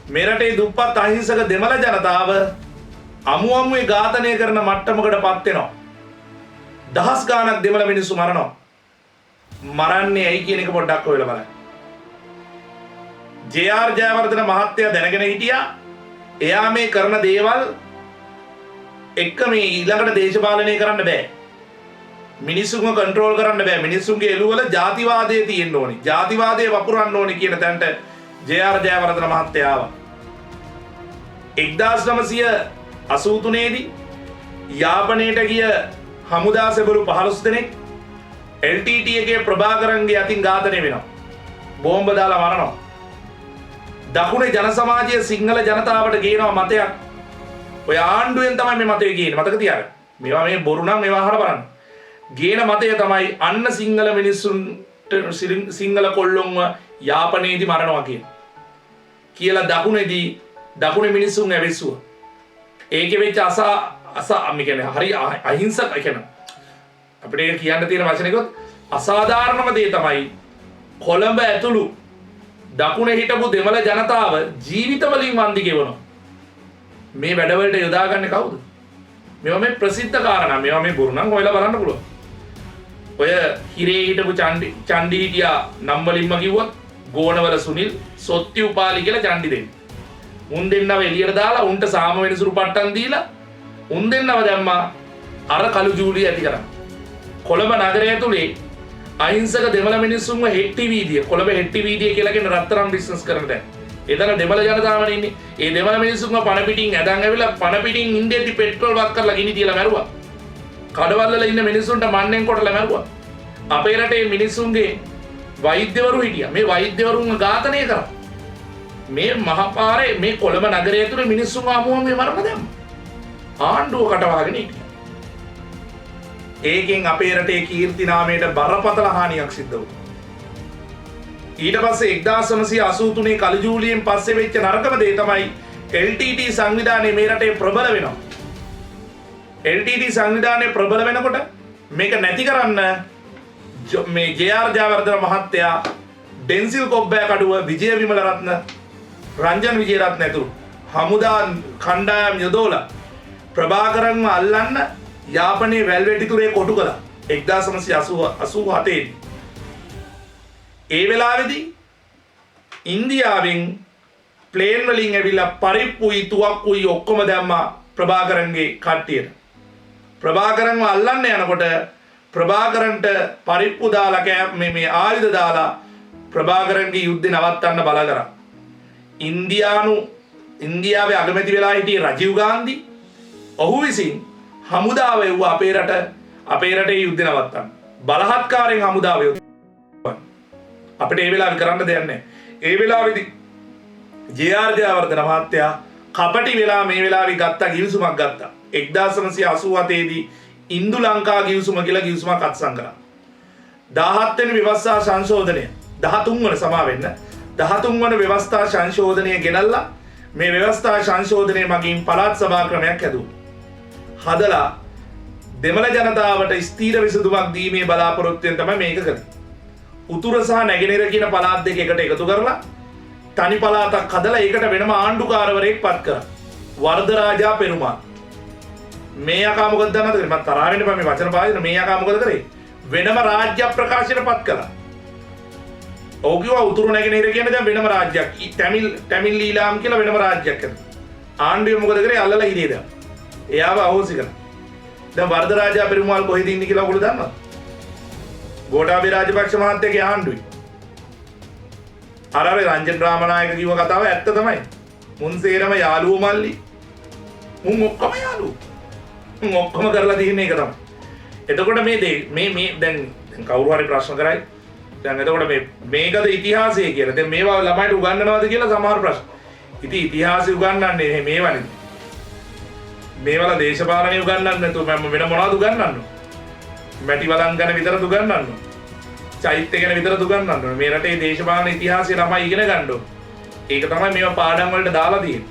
මේ රටේ දුප්පත් අහිංසක දෙමළ ජනතාව අමු අමුවේ ඝාතනය කරන මට්ටමකටපත් වෙනවා. දහස් ගාණක් දෙමළ මිනිස්සු මරනවා. මරන්නේ ඇයි කියන එක පොඩ්ඩක් හොයලා බලන්න. ජේ.ආර්. ජයවර්ධන මහත්තයා දැනගෙන හිටියා එයා මේ කරන දේවල් එක්ක මේ ඊළඟට දේශපාලනය කරන්න බෑ. මිනිස්සුන්ව කන්ට්‍රෝල් කරන්න බෑ. මිනිස්සුන්ගේ එළුවල ජාතිවාදය තියෙන්න ඕනේ. ජාතිවාදය වපුරන්න ඕනේ කියන තැනට ජේ.ආර්. ජයවර්ධන මහත්තයා ආවා. 1983 දී යාපනයට ගිය හමුදා සෙබළු 15 දෙනෙක් LTT එකේ ප්‍රභාකරන්ගේ අතින් ඝාතනය වෙනවා. බෝම්බ දාලා මරනවා. දකුණේ ජන සමාජය සිංහල ජනතාවට ගේනවා මතයක්. ඔය ආණ්ඩුවෙන් තමයි මේ මතය ගේන්නේ. මතක තියාගන්න. මේවා මේ බොරු නම් මේවා අහලා බලන්න. ගේන මතය තමයි අන්න සිංහල මිනිස්සුන්ට සිංහල කොල්ලොන්ව යාපනයේදී මරනවා කියලා දකුණේදී දකුණේ මිනිස්සුන් ඇවිස්සුවා. ඒකේ වෙච්ච හරි අහිංසක කියන්නේ අපිට කියන්න තියෙන වචනයකොත් අසාධාරණම දේ තමයි කොළඹ ඇතුළු දකුණේ හිටපු දෙමළ ජනතාව ජීවිත වලින් වන්දි ගෙවනවා. මේ වැඩවලට යොදාගන්නේ කවුද? මේවා මේ ප්‍රසිද්ධ කාරණා. මේවා මේ බොරු නම් හොයලා බලන්න පුළුවන්. ඔය හිරේ හිටපු චණ්ඩි හිටියා නම් වලින්ම කිව්වොත් ගෝණවල සුනිල් සොත්ති උපාලි කියලා චණ්ඩි දෙන්න. උන් දෙන්නව එළියට දාලා උන්ට සාම වෙනසුරු පට්ටම් දීලා උන් දෙන්නව දැම්මා අර කළු ජූලිය ඇති කරා. කොළඹ නගරය ඇතුලේ අහිංසක දෙමළ මිනිස්සුන්ව හෙට්ටි වීදිය කොළඹ හෙට්ටි වීදිය කියලා කියන රත්තරන් බිස්නස් කරන දැන්. එතන දෙමළ ජනතාවනේ ඉන්නේ. ඒ දෙමළ මිනිස්සුන්ව පණ පිටින් ඇදන් ඇවිල්ලා පණ පිටින් ඉන්දෙද්දි පෙට්‍රල් වක් කරලා ගිනි තියලා මැරුවා. කඩවල වල ඉන්න මිනිස්සුන්ට මන්නෙන් කොටලා මැරුවා. අපේ රටේ මිනිස්සුන්ගේ වෛද්‍යවරු හිටියා. මේ වෛද්‍යවරුන්ව ඝාතනය කරා. මේ මහපාරේ මේ කොළඹ නගරය ඇතුලේ මිනිස්සුන්ව අමුම මේ මරණ දැම්මා. ආණ්ඩුව කටවාගෙන හිටියා. ඒකෙන් අපේ රටේ කීර්ති නාමයට බරපතල හානියක් සිද්ධ වුණා. ඊට පස්සේ 1983 කළු ජූලියෙන් පස්සේ වෙච්ච නරකම දේ තමයි LTT සංවිධානය මේ රටේ ප්‍රබල වෙනවා. LTT සංවිධානය ප්‍රබල වෙනකොට මේක නැති කරන්න මේ ජේ.ආර්. ජයවර්ධන මහත්තයා ඩෙන්සිල් කොබ්බෑ කඩුව විජය විමලරත්න රංජන් විජේරත්න ඇතුළු හමුදා කණ්ඩායම් යොදවලා ප්‍රභාකරන්ව අල්ලන්න යාපනයේ වැල්වැටිතුරේ කොටු කළා 1987 ඒ වෙලාවේදී ඉන්දියාවෙන් ප්ලේන් වලින් ඇවිල්ලා පරිප්පුයි තුවක්කුයි ඔක්කොම දැම්මා ප්‍රභාකරන්ගේ කට්ටියට. ප්‍රභාකරන්ව අල්ලන්න යනකොට ප්‍රභාකරන්ට පරිප්පු දාලා මේ ආයුධ දාලා ප්‍රභාකරන්ගේ යුද්ධේ නවත්තන්න බල කරා. ඉන්දියාවේ අගමැති වෙලා හිටියේ රජීව් ගාන්ධි. ඔහු විසින් හමුදාව එව්වා අපේ රටේ යුද්ධ නවත්තන්න. බලහත්කාරයෙන් හමුදාව අපිට ඒ වෙලාවේ කරන්න දෙයක් නැහැ. ඒ වෙලාවේදී ජේ.ආර්. ජයවර්ධන මහත්තයා කපටි වෙලා මේ වෙලාවේ ගිවිසුමක් ගත්තා. 1987 දී ඉන්දු ලංකා ගිවිසුම කියලා ගිවිසුමක් අත්සන් කරා. 17 වෙනි ව්‍යවස්ථා සංශෝධනය 13 වන සමා වෙන්න 13 වන ව්‍යවස්ථා සංශෝධනය ගෙනල්ලා මේ ව්‍යවස්ථා සංශෝධනය මගින් පළාත් සභා ක්‍රමයක් හැදුවා. හදලා දෙමළ ජනතාවට ස්ථීර විසඳුමක් දීමේ බලාපොරොත්තුවෙන් තමයි මේක කළේ. උතුර සහ නැගෙනහිර කියන පළාත් දෙක එකට එකතු කරලා තනි පළාතක් හදලා ඒකට වෙනම ආණ්ඩුකාරවරයෙක් පත් කරා. වර්ධරාජා පෙරුමාල්. මේ යකා මොකද දන්නවද? මම තරහ වෙන්න බෑ මේ වචන පාවිච්චි කරන මේ යකා මොකද කරේ? වෙනම රාජ්‍ය ප්‍රකාශයට පත් කළා. ඔව් කිව්වා උතුරු නැගෙනහිර කියන්නේ දැන් වෙනම රාජ්‍යයක්. තමිල් ඊලාම් කියලා වෙනම රාජ්‍යයක් කරා. ආණ්ඩුවේ මොකද කරේ? අල්ලලා හිරිය දාලා. එයාව අහෝසි කරා. දැන් වර්ධරාජා පෙරුමාල් කොහෙද ඉන්නේ කියලා ඔයගොල්ලෝ දන්නවද? ගෝඨාභය රාජපක්ෂ මහත්තයාගේ ආණ්ඩුවේ. අර රංජන් රාමනායක කිව්ව කතාව ඇත්ත තමයි. මුන් සේරම යාළුවෝ මල්ලි. මුන් ඔක්කොම යාළුවෝ. මුන් ඔක්කොම කරලා තියෙන එක තමයි. එතකොට මේ දැන් කවුරු හරි ප්‍රශ්න කරයි. දැන් එතකොට මේකද ඉතිහාසය කියලා. දැන් මේවා ළමයිට උගන්වනවද කියලා සමහර ප්‍රශ්න. ඉතින් ඉතිහාසය උගන්වන්නේ මේවනේ. මේවල දේශපාලනය උගන්වන්නේ නැතුව මම වෙන මොනවද උගන්වන්නේ? මැටි වලන් ගැන විතරද උගන්වන්නේ? චෛත්‍ය ගැන විතරද උගන්වන්නේ? මේ රටේ දේශපාලන ඉතිහාසය ළමයි ඉගෙන ගන්න ඕන. ඒක තමයි මේවා පාඩම් වලට දාලා තියෙන්නේ.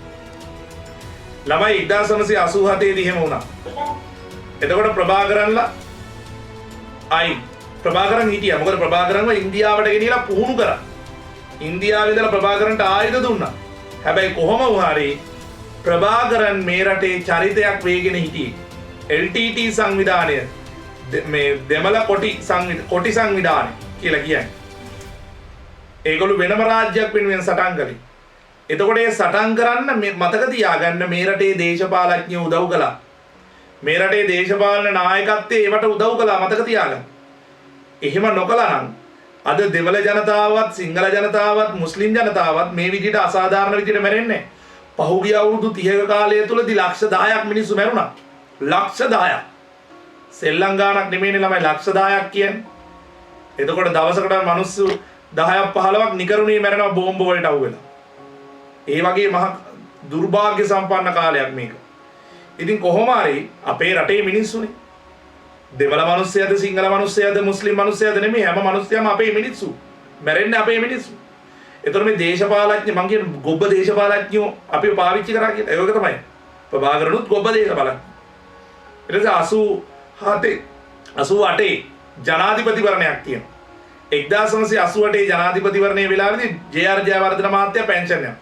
ළමයි 1987 දී එහෙම වුණා. එතකොට ප්‍රභාකරන්ලා ප්‍රභාකරන් හිටියා. මොකද ප්‍රභාකරන්ව ඉන්දියාවට ගෙනියලා පුහුණු කරා. ඉන්දියාවේ ඉඳලා ප්‍රභාකරන්ට ආයුධ දුන්නා. හැබැයි කොහොම වුණාරි ප්‍රභාකරන් මේ රටේ චරිතයක් වේගෙන හිටියේ. LTT සංවිධානය මේ දෙමළ කොටි සංවිධානය කියලා කියන්නේ. ඒගොල්ලෝ වෙනම රාජ්‍යයක් වෙනුවෙන් සටන් කළේ. එතකොට ඒ සටන් කරන්න මතක තියාගන්න මේ රටේ දේශපාලඥයෝ උදව් කළා. මේ රටේ දේශපාලන නායකත්වයේ ඒවට උදව් කළා මතක තියාගන්න. එහෙම නොකළා නම් අද දෙමළ ජනතාවත් සිංහල ජනතාවත් මුස්ලිම් ජනතාවත් මේ විදිහට අසාධාරණ විදිහට මැරෙන්නේ. පහුගිය අවුරුදු 30ක කාලය තුලදී ලක්ෂ 10ක් මිනිස්සු මැරුණා. ලක්ෂ 10ක්. සෙල්ලම් ගානක් නෙමෙයිනේ ළමයි ලක්ෂ 10ක් කියන්නේ. එතකොට දවසකට මිනිස්සු 10ක් 15ක් නිකරුණේ මැරෙනවා බෝම්බ වලට අහුවෙලා. ඒ වගේ මහ දුර්භාග්‍ය සම්පන්න කාලයක් මේක. ඉතින් කොහොම හරි අපේ රටේ මිනිස්සුනේ දෙමළ මිනිස්සයද සිංහල මිනිස්සයද මුස්ලිම් මිනිස්සයද නෙමෙයි හැම මිනිස්සයම අපේ මිනිස්සු. මැරෙන්නේ අපේ මිනිස්සු. ඒතර මේ දේශපාලඥ මං කියන ගොබ්බ දේශපාලඥයෝ අපි පාවිච්චි කරා කියලා ඒක තමයි. ප්‍රභාකරනුත් ගොබ්බ දේශපාලඥ. ඊට පස්සේ 88 ජනාධිපතිවරණයක් තියෙනවා. 1988 ජනාධිපතිවරණයේ වෙලාවේදී ජේ.ආර්. ජයවර්ධන මහත්තයා පෙන්ෂන් යනවා.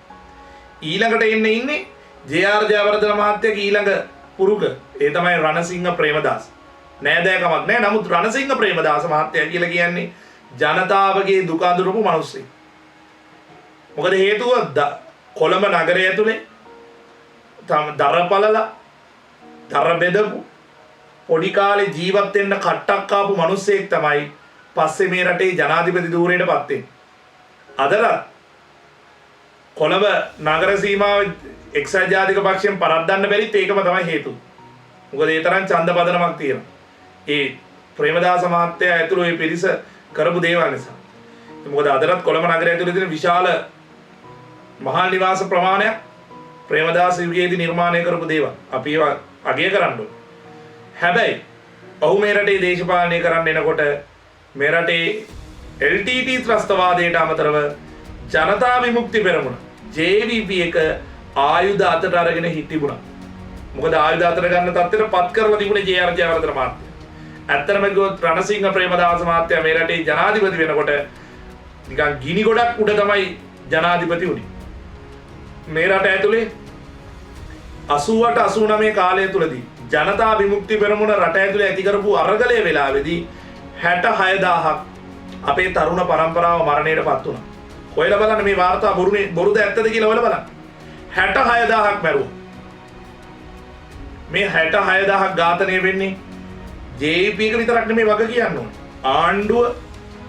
ඊළඟට ඉන්නේ ජේ.ආර්. ජයවර්ධන මහත්තයාගේ ඊළඟ පුරුක ඒ තමයි රණසිංහ ප්‍රේමදාස. නෑදෑකමක් නෑ නමුත් රණසිංහ ප්‍රේමදාස මහත්තයා කියලා කියන්නේ ජනතාවගේ දුක අඳුරපු මිනිස්සෙක්. මොකද හේතුව කොළඹ නගරය ඇතුලේ දර බෙදපු පොඩි කාලේ ජීවත් වෙන්න කට්ටක් ආපු මිනිස්සෙක් තමයි පස්සේ මේ රටේ ජනාධිපති ධූරයට පත් වෙන්නේ. අදලා කොළඹ නගර සීමාව එක්සත් ජාතික පක්ෂයෙන් පරද්දන්න බැරිත් ඒකම තමයි හේතුව. මොකද ඒ තරම් ඡන්ද පදනමක් තියෙනවා. ඒ ප්‍රේමදාස මහත්තයා ඇතුළු මේ පිරිස කරපු දේවල් නිසා. මොකද අදටත් කොළඹ නගරය ඇතුළේ තියෙන විශාල මහල් නිවාස ප්‍රමාණයක් ප්‍රේමදාස යුගයේදී නිර්මාණය කරපු දේවල්. අපි ඒවා අගය කරන්න ඕනේ. හැබැයි ඔහු මේ රටේ දේශපාලනය කරන්න එනකොට මේ රටේ LTT ත්‍රස්තවාදයට අමතරව ජනතා විමුක්ති පෙරමුණ JVP එක ආයුධ අතට අරගෙන හිටිබුණා. මොකද ආයුධ අතර ගන්න තත්ත්වෙට පත් කරලා තිබුණේ ජේ.ආර්. ජයවර්ධන මහත්තයා. ඇත්තටම කිව්වොත් රණසිංහ ප්‍රේමදාස මහත්තයා මේ රටේ ජනාධිපති වෙනකොට නිකන් ගිනි ගොඩක් උඩ තමයි ජනාධිපති වුණේ. මේ රට ඇතුලේ 88 89 කාලය තුලදී ජනතා විමුක්ති පෙරමුණ රට ඇතුලේ ඇති කරපු අරගලයේ වෙලාවේදී 66000ක් අපේ තරුණ පරම්පරාව මරණයටපත් වුණා. හොයලා බලන්න මේ වාර්තා බොරුද ඇත්තද කියලා හොයලා බලන්න. 66000ක් මැරුවා. මේ 66000ක් ඝාතනය වෙන්නේ JVP එක විතරක් නෙමෙයි වග කියන්න ඕනේ. ආණ්ඩුව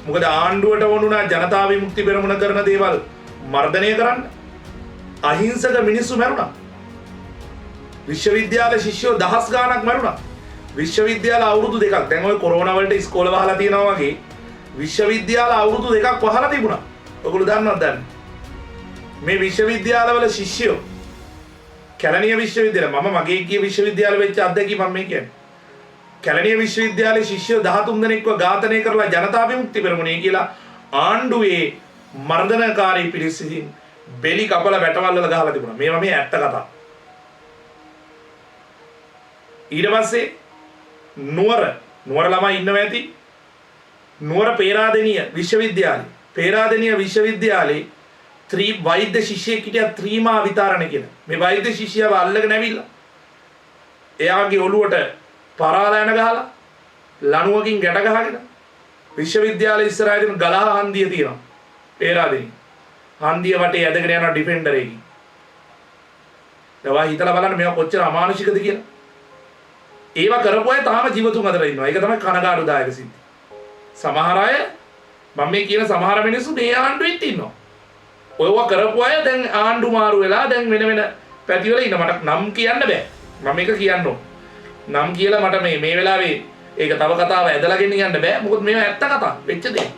මොකද ආණ්ඩුවට වුණා ජනතා විමුක්ති පෙරමුණ කරන දේවල් මර්ධනය කරන්න. අහිංසක මිනිස්සු මැරුණා. විශ්වවිද්‍යාල ශිෂ්‍යයෝ දහස් ගාණක් මැරුණා. විශ්වවිද්‍යාල අවුරුදු දෙකක් දැන් ඔය කොරෝනා වලට ඉස්කෝල වහලා තියෙනවා වගේ විශ්වවිද්‍යාල අවුරුදු දෙකක් වහලා තිබුණා. ඔයගොල්ලෝ දන්නවද දන්නේ? මේ විශ්වවිද්‍යාලවල ශිෂ්‍යයෝ කැලණිය විශ්වවිද්‍යාලය මම මගේ ගිය විශ්වවිද්‍යාල වෙච්ච අත්දැකීම මම මේ කියන්නේ. කැලණිය විශ්වවිද්‍යාලයේ ශිෂ්‍යයෝ 13 දෙනෙක්ව ඝාතනය කරලා ජනතා විමුක්ති පෙරමුණේ කියලා ආණ්ඩුවේ මර්ධනකාරී පිරිස විසින් බෙලි කපලා වැටවල් වල ගහලා තිබුණා. මේවා මේ ඇත්ත කතා. ඊට පස්සේ නුවර ළමයි ඉන්නවා ඇති. නුවර පේරාදෙණිය විශ්වවිද්‍යාලේ. පේරාදෙණිය විශ්වවිද්‍යාලේ වෛද්‍ය ශිෂ්‍යයෙක් හිටියා ත්‍රීමා විතරණ කියලා. මේ වෛද්‍ය ශිෂ්‍යයව අල්ලගෙන ඇවිල්ලා එයාගේ ඔළුවට පරාල යන ගහලා ලණුවකින් ගැට ගහගෙන විශ්වවිද්‍යාලයේ ඉස්සරහා තියෙන ගලහ හන්දිය තියෙනවා. පේරාදෙණිය. හන්දිය වටේ ඇදගෙන යන ඩිෆෙන්ඩර් එකකින්. ඒවා හිතලා බලන්න මේවා කොච්චර අමානුෂිකද කියලා. ඒවා කරපු අය තාම ජීවතුන් අතර ඉන්නවා. ඒක තමයි කනගාටුදායක සිද්ධි. සමහර අය මම මේ කියන සමහර මිනිස්සු මේ ආණ්ඩුවෙත් ඉන්නවා. ඔයවා කරපු අය දැන් ආණ්ඩු මාරු වෙලා දැන් වෙන පැතිවල ඉන්න. මට නම් කියන්න බෑ. මම මේක කියන්න ඕන. නම් කියලා මට මේ වෙලාවේ ඒක තව කතාව ඇදලා ගෙන්න යන්න බෑ. මොකද මේවා ඇත්ත කතා වෙච්ච දේ.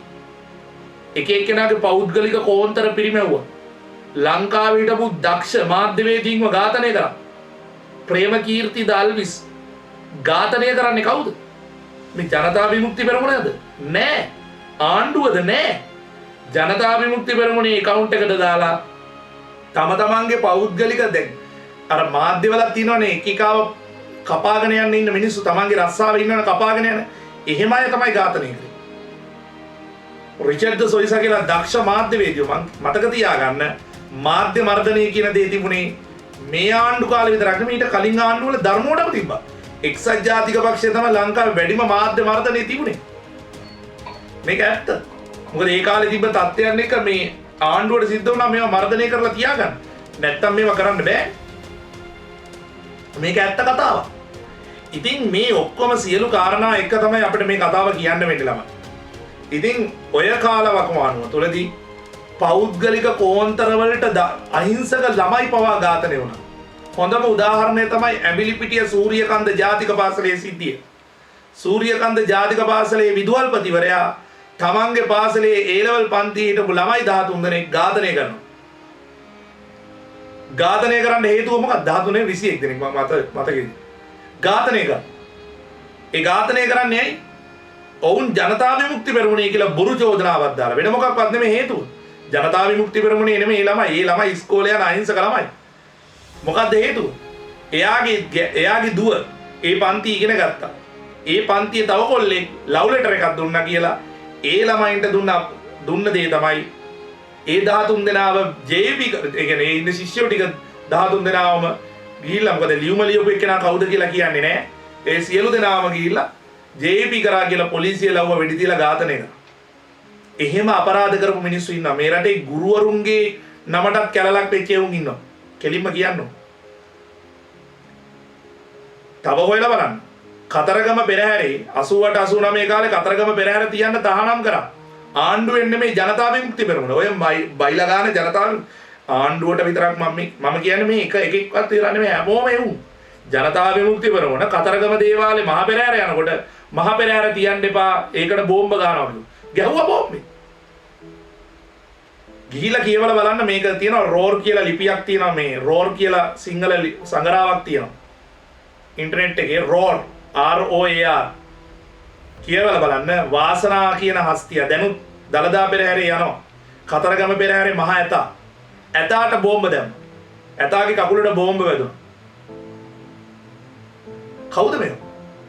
එක එක්කෙනාගේ පෞද්ගලික කෝන්තර පිරිමැව්වා. ලංකාවේ හිටපු දක්ෂ මාධ්‍යවේදීන්ව ඝාතනය කරා. ප්‍රේමකීර්ති දාල්විස් ඝාතනය කරන්නේ කවුද? මේ ජනතා විමුක්ති පෙරමුණද? නෑ. ආණ්ඩුවද? නෑ. ජනතා විමුක්ති පෙරමුණේ account එකට දාලා තම තමන්ගේ පෞද්ගලික දැන් අර මාධ්‍යවලත් තියෙනවනේ එකිකාව කපාගෙන යන්න ඉන්න මිනිස්සු තමන්ගේ රස්සාවේ ඉන්නවනේ කපාගෙන යන. එහෙම අය තමයි ඝාතනය කරේ. රිචඩ් සොයිසා කියලා දක්ෂ මාධ්‍යවේදියෝ මම මතක තියාගන්න මාධ්‍ය මර්ධනය කියන දේ තිබුණේ මේ ආණ්ඩු කාලේ විතරක් නෙමෙයි ඊට කලින් ආණ්ඩුවල ධර්මෝඩම තිබ්බා. එක්සත් ජාතික පක්ෂය තමයි ලංකාවේ වැඩිම මාධ්‍ය මර්ධනය තිබුණේ. මේක ඇත්ත. මොකද ඒ කාලේ තිබ්බ තත්ත්වයන් එක මේ ආණ්ඩුවට සිද්ධ වුණා මේවා මර්ධනය කරලා තියාගන්න. නැත්තම් මේවා කරන්න බෑ. මේක ඇත්ත කතාවක්. ඉතින් මේ ඔක්කොම සියලු කාරණා එක තමයි අපිට මේ කතාව කියන්න වෙන්නේ ළමයි. ඉතින් ඔය කාලවකවානුව තුලදී පෞද්ගලික කෝන්තරවලට අහිංසක ළමයි පවා ඝාතනය වුණා. හොඳම උදාහරණය තමයි ඇඹිලිපිටිය සූරියකන්ද ජාතික පාසලේ සිද්ධිය. සූරියකන්ද ජාතික පාසලේ විදුහල්පතිවරයා තමන්ගේ පාසලේ A-level පන්තියේ හිටපු ළමයි 13 දෙනෙක් ඝාතනය කරනවා. ඝාතනය කරන්න හේතුව මොකක්ද? 13 21 දෙනෙක් මම මතකයි. ඝාතනය කරා. ඒ ඝාතනය කරන්නේ ඇයි? ඔවුන් ජනතා විමුක්ති පෙරමුණේ කියලා බොරු චෝදනාවක් දාලා වෙන මොකක්වත් නෙමෙයි හේතුව. ජනතා විමුක්ති පෙරමුණේ නෙමෙයි ඒ ළමයි ඉස්කෝලේ යන අහිංසක ළමයි. මොකක්ද හේතුව? එයාගේ දුව ඒ පන්ති ඉගෙන ගත්තා. ඒ පන්තියේ තව කොල්ලෙක් ලව් ලෙටර් එකක් දුන්නා කියලා ඒ ළමයින්ට දුන්න දේ තමයි ඒ 13 දෙනාව JB ඒ කියන්නේ ඉන්න ශිෂ්‍යයෝ ටික 13 දෙනාවම ගිහිල්ලා මොකද ලියුම ලියපු එක්කෙනා කවුද කියලා කියන්නේ නැහැ. ඒ සියලු දෙනාම ගිහිල්ලා JB කරා කියලා පොලිසිය ලව්ව වෙඩි තියලා ඝාතනය කරා. එහෙම අපරාධ කරපු මිනිස්සු ඉන්නවා. මේ රටේ ගුරුවරුන්ගේ නමටත් කැලලක් වෙච්ච උන් ඉන්නවා. කෙලින්ම කියන්නවා. තව හොයලා බලන්න. කතරගම පෙරහැරේ 88 89 කාලේ කතරගම පෙරහැර තියන්න තහනම් කරා. ආණ්ඩුවෙන් නෙමෙයි ජනතා විමුක්ති පෙරමුණ. ඔය බයිලා ගන්න ජනතා ආණ්ඩුවට විතරක් මම කියන්නේ මේ එකෙක්වත් විතර නෙමෙයි හැමෝම එවුන්. ජනතා විමුක්ති පෙරමුණ කතරගම දේවාලේ මහ පෙරහැර යනකොට මහ පෙරහැර තියන්න එපා. ඒකට බෝම්බ ගන්නවලු. ගැහුවා බෝම්බේ. ගිහිලා කියවලා බලන්න මේක තියෙනවා රෝර් කියලා ලිපියක් තියෙනවා මේ රෝර් කියලා සිංහල සංගරාවක් තියෙනවා. ඉන්ටර්නෙට් එකේ රෝර් ROAR කියවලා බලන්න වාසනා කියන හස්තිය දැනුත් දලදා පෙරහැරේ යනවා. කතරගම පෙරහැරේ මහ ඇතාට බෝම්බ දැම්මා. ඇතාගේ කකුලට බෝම්බ වැදුනා. කවුද මේ?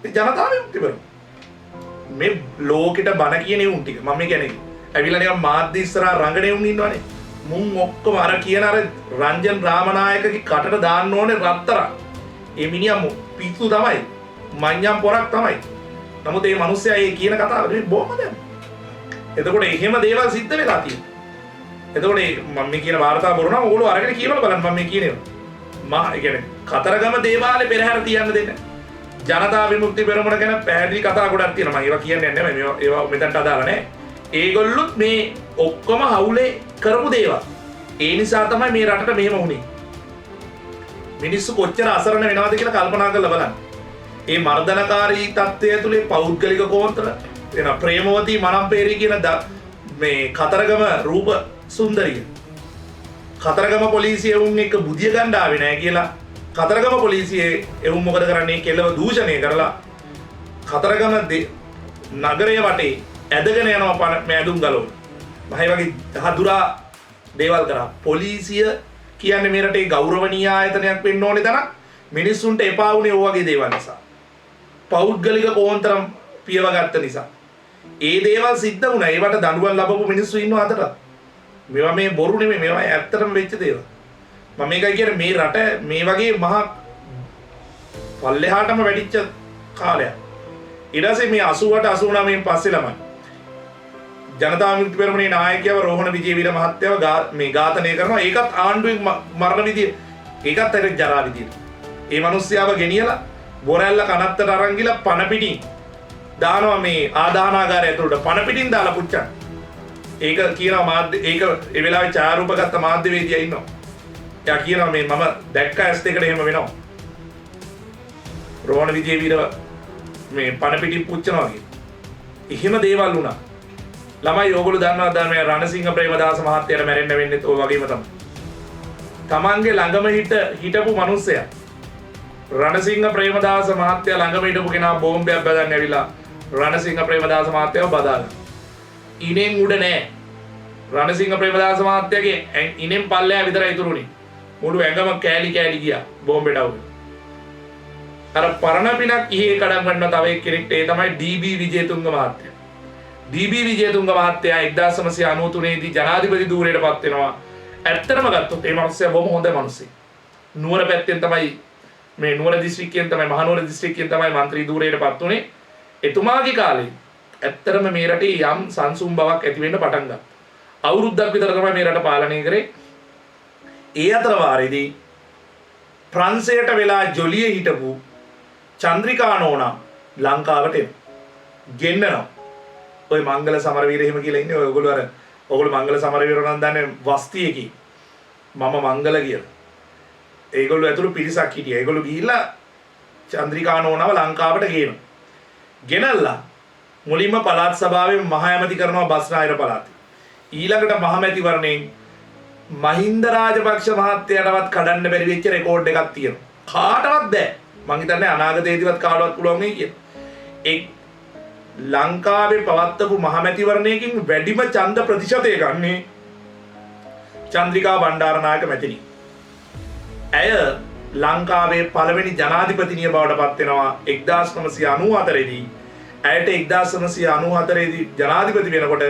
ඒ ජනතා විමුක්ති පෙරමුණ. මේ ලෝකෙට බණ කියන උන් ටික මම කියන්නේ ඇවිල්ලා නිකන් මාධ්‍ය ඉස්සරහා රංගනේ උන් ඉන්නවනේ. මුන් ඔක්කොම අර කියන අර රංජන් රාමනායකගේ කටට දාන්න ඕනේ රත්තරන්. ඒ මිනිහා පිස්සු තමයි. මඤ්ඤම් පොරක් තමයි. නමුත් මේ මිනිස්සයා ඒ කියන කතාව මේ බොහොමද? එතකොට එහෙම දේවල් සිද්ධ වෙලා තියෙනවා. එතකොට මම මේ කියන වාර්තා බොරු නම් ඕගොල්ලෝ අරගෙන කියවල බලන්න මම මේ කියනවා. මා ඒ කියන්නේ කතරගම දේවාලේ පෙරහැර තියන්න දෙන්න. ජනතා විමුක්ති පෙරමුණ ගැන පැහැදිලි කතා ගොඩක් තියෙනවා. මම ඒවා කියන්නේ නැහැ. ඒවා මෙතනට අදාළ නැහැ. ඒගොල්ලොත් මේ ඔක්කොම හවුලේ කරපු දේවල්. ඒ නිසා තමයි මේ රටට මෙහෙම වුනේ. මිනිස්සු කොච්චර අසරණ වෙනවද කියලා කල්පනා කරලා බලන්න. මේ මර්ධනකාරී තත්ත්වය තුලේ පෞද්ගලික කෝන්තර එන ප්‍රේමවතී මනම්පේරි කියන මේ කතරගම රූප සුන්දරිය. කතරගම පොලිසිය උන් එක්ක බුදිය ගන්න ආවේ නැහැ කියලා කතරගම පොලිසියේ එවුන් මොකද කරන්නේ කෙලව දූෂණය කරලා කතරගම නගරය වටේ ඇදගෙන යනවා මෑදුම් ගලවන. මහයි වගේ දහදුරා දේවල් කරා. පොලිසිය කියන්නේ මේ රටේ ගෞරවනීය ආයතනයක් වෙන්න ඕනේ තරම් මිනිස්සුන්ට එපා වුණේ ඔය වගේ දේවල් නිසා. පෞද්ගලික කෝන්තරම් පියව ගත්ත නිසා. ඒ දේවල් සිද්ධ වුණා. ඒවට දඬුවම් ලැබපු මිනිස්සු ඉන්නවා අතට. මේවා මේ බොරු නෙමෙයි. මේවා ඇත්තටම වෙච්ච දේවල්. මම මේකයි කියන්නේ මේ රට මේ වගේ මහා පල්ලෙහාටම වැඩිච්ච කාලයක්. ඊට පස්සේ මේ 88 89 පස්සේ ළමයි ජනතා විමුක්ති පෙරමුණේ නායකයව රෝහණ විජේවීර මහත්තයව මේ ඝාතනය කරනවා. ඒකත් ආණ්ඩුවෙන් මරණ විදිය. ඒකත් හරි ජරා විදියට. ඒ මිනිස්යාව ගෙනියලා බොරැල්ල කනත්තට අරන් ගිහලා පණ පිටින් දානවා මේ ආදාහනාගාරය ඇතුළට පණ පිටින් දාලා පුච්චන. ඒක කියනවා මාධ්‍ය ඒක ඒ වෙලාවේ ඡායාරූප ගත්ත මාධ්‍යවේදියා ඉන්නවා. එයා කියනවා මේ මම දැක්ක ඇස් දෙකට එහෙම වෙනවා. රෝහණ විජේවීර මේ පණ පිටින් පුච්චනවා වගේ. එහෙම දේවල් වුණා. ළමයි ඕගොල්ලෝ දන්නවා දැන් මේ රණසිංහ ප්‍රේමදාස මහත්තයාට මැරෙන්න වෙන්නේ ඔය වගේම තමයි. තමන්ගේ ළඟම හිටපු මිනිස්සයා රණසිංහ ප්‍රේමදාස මහත්තයා ළඟම හිටපු කෙනා බෝම්බයක් බදන්න ඇවිල්ලා රණසිංහ ප්‍රේමදාස මහත්තයාව බදාගන්න. ඉනෙන් උඩ නෑ. රණසිංහ ප්‍රේමදාස මහත්තයාගේ ඉනෙන් පල්ලෙහා විතරයි ඉතුරුනේ. මුළු ඇඟම කෑලි කෑලි ගියා බෝම්බෙට අවුල. අර පරණ පිනක් ඉහි කඩන් ගන්න තව එක්කෙනෙක්ට ඒ තමයි ඩී.බී. විජේතුංග මහත්තයා. ඩී.බී. විජේතුංග මහත්තයා 1993 දී ජනාධිපති ධූරයට පත් වෙනවා. ඇත්තටම ගත්තොත් මේ මිනිස්සයා බොහොම හොඳ මිනිස්සෙක්. නුවර පැත්තෙන් තමයි මේ නුවර දිස්ත්‍රික්කයෙන් තමයි මහනුවර දිස්ත්‍රික්කයෙන් තමයි മന്ത്രി ධූරයට පත් වුනේ. එතුමාගේ කාලේ ඇත්තටම මේ රටේ යම් සංසුම් බවක් ඇති වෙන්න පටන් ගත්තා. අවුරුද්දක් විතර තමයි මේ රට පාලනය කරේ. ඒ අතර වාරේදී ප්‍රංශයට වෙලා ජොලියේ හිටපු චන්ද්‍රිකා නෝනා ලංකාවට ගෙන්නනවා. ඔය මංගල සමරවීර එහෙම කියලා ඉන්නේ. ඔයගොල්ලෝ මංගල සමරවීර නම් දන්නේ වස්තියකේ. මම මංගල කියලා. ඒගොල්ලෝ ඇතුළු පිරිසක් හිටියා. ඒගොල්ලෝ ගිහිල්ලා චන්ද්‍රිකා නෝනාව ලංකාවට ගේනවා. ගෙනල්ලා මුලින්ම පළාත් සභාවේ මහ ඇමති කරනවා බස්නාහිර පළාතේ. ඊළඟට මහමැතිවරණයෙන් මහින්ද රාජපක්ෂ මහත්තයාටවත් කඩන්න බැරි වෙච්ච රෙකෝඩ් එකක් තියෙනවා. කාටවත් බෑ. මං හිතන්නේ අනාගතයේදීවත් කාටවත් පුළුවන් වෙයි කියලා. ලංකාවේ පවත්වපු මහමැතිවරණයකින් වැඩිම ඡන්ද ප්‍රතිශතය ගන්නේ චන්ද්‍රිකා බණ්ඩාරනායක මැතිණිය. ඇය ලංකාවේ පළවෙනි ජනාධිපතිනිය බවට පත් වෙනවා 1994 දී. ඇයට 1994 දී ජනාධිපති වෙනකොට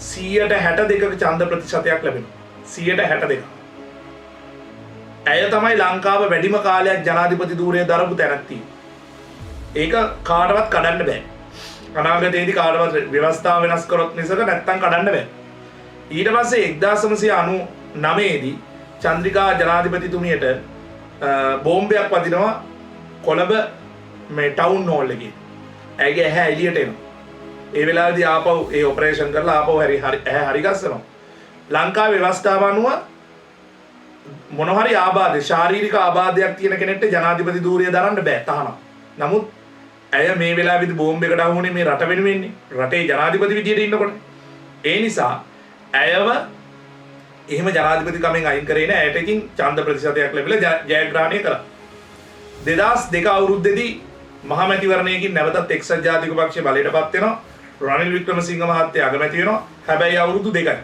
62%ක ඡන්ද ප්‍රතිශතයක් ලැබෙනවා. 62%. ඇය තමයි ලංකාව වැඩිම කාලයක් ජනාධිපති ධූරය දරපු තැනැත්තිය. ඒක කාටවත් කඩන්න බෑ. අනාගතයේදී කාටවත් ව්‍යවස්ථාව වෙනස් කරොත් මිසක නැත්තම් කඩන්න බෑ. ඊට පස්සේ 1999 දී චන්ද්‍රිකා ජනාධිපතිතුමියට බෝම්බයක් වදිනවා කොළඹ මේ ටවුන් හෝල් එකේ. ඇගේ ඇහැ එළියට එනවා. ඒ වෙලාවේදී ආපහු ඒ ඔපරේෂන් කරලා ආපහු ඇහැ හරි ගස්සනවා. ලංකාවේ ව්‍යවස්ථාව අනුව මොන හරි ආබාධ ශාරීරික ආබාධයක් තියෙන කෙනෙක්ට ජනාධිපති ධූරය දරන්න බෑ තහනම්. නමුත් ඇය මේ වෙලාවේදී බෝම්බයකට අහු වුණේ මේ රට වෙනුවෙන්නේ. රටේ ජනාධිපති විදියට ඉන්නකොට. ඒ නිසා ඇයව එහෙම ජනාධිපතිකමෙන් අයින් කරේ නෑ. ඇයට ඉතින් ඡන්ද ප්‍රතිශතයක් ලැබිලා ජයග්‍රහණය කරා. 2002 අවුරුද්දේදී මහමැතිවරණයකින් නැවතත් එක්සත් ජාතික පක්ෂය බලයටපත් වෙනවා. රනිල් වික්‍රමසිංහ මහත්තයා අගමැති වෙනවා. හැබැයි අවුරුදු 2යි.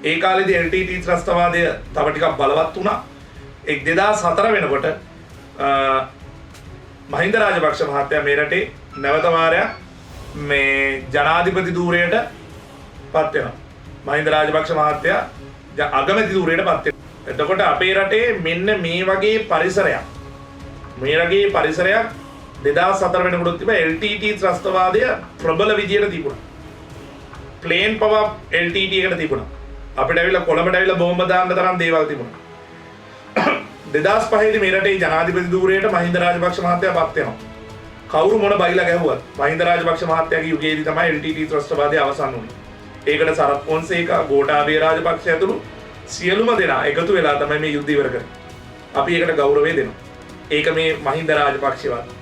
ඒ කාලේදී LTT ත්‍රස්තවාදය තව ටිකක් බලවත් වුණා. 2004 වෙනකොට මහින්ද රාජපක්ෂ මහත්තයා මේ රටේ නැවත වාරයක් මේ ජනාධිපති ධූරයට පත් වෙනවා. මහින්ද රාජපක්ෂ මහත්තයා අගමැති ධූරයට පත් වෙනවා. එතකොට අපේ රටේ මෙන්න මේ වගේ පරිසරයක් 2004 වෙනකොට තිබ්බ LTT ත්‍රස්තවාදය ප්‍රබල විදියට තිබුණා. ප්ලේන් පවර් LTT එකට තිබුණා. අපිට ඇවිල්ලා කොළඹට ඇවිල්ලා බෝම්බ දාන්න තරම් දේවල් තිබුණා. 2005 දී මේ රටේ ජනාධිපති ධූරයට මහින්ද රාජපක්ෂ මහත්තයා පත් වෙනවා. කවුරු මොන බයිලා ගැහුවත් මහින්ද රාජපක්ෂ මහත්තයාගේ යුගයේදී තමයි LTT ත්‍රස්තවාදය අවසන් වුණේ. ඒකට සරත් පොන්සේකා, ගෝඨාභය රාජපක්ෂ ඇතුළු සියලුම දෙනා එකතු වෙලා තමයි මේ යුද්ධය ඉවර කරේ. අපි ඒකට ගෞරවය දෙනවා. ඒක මේ මහින්ද රාජපක්ෂවත්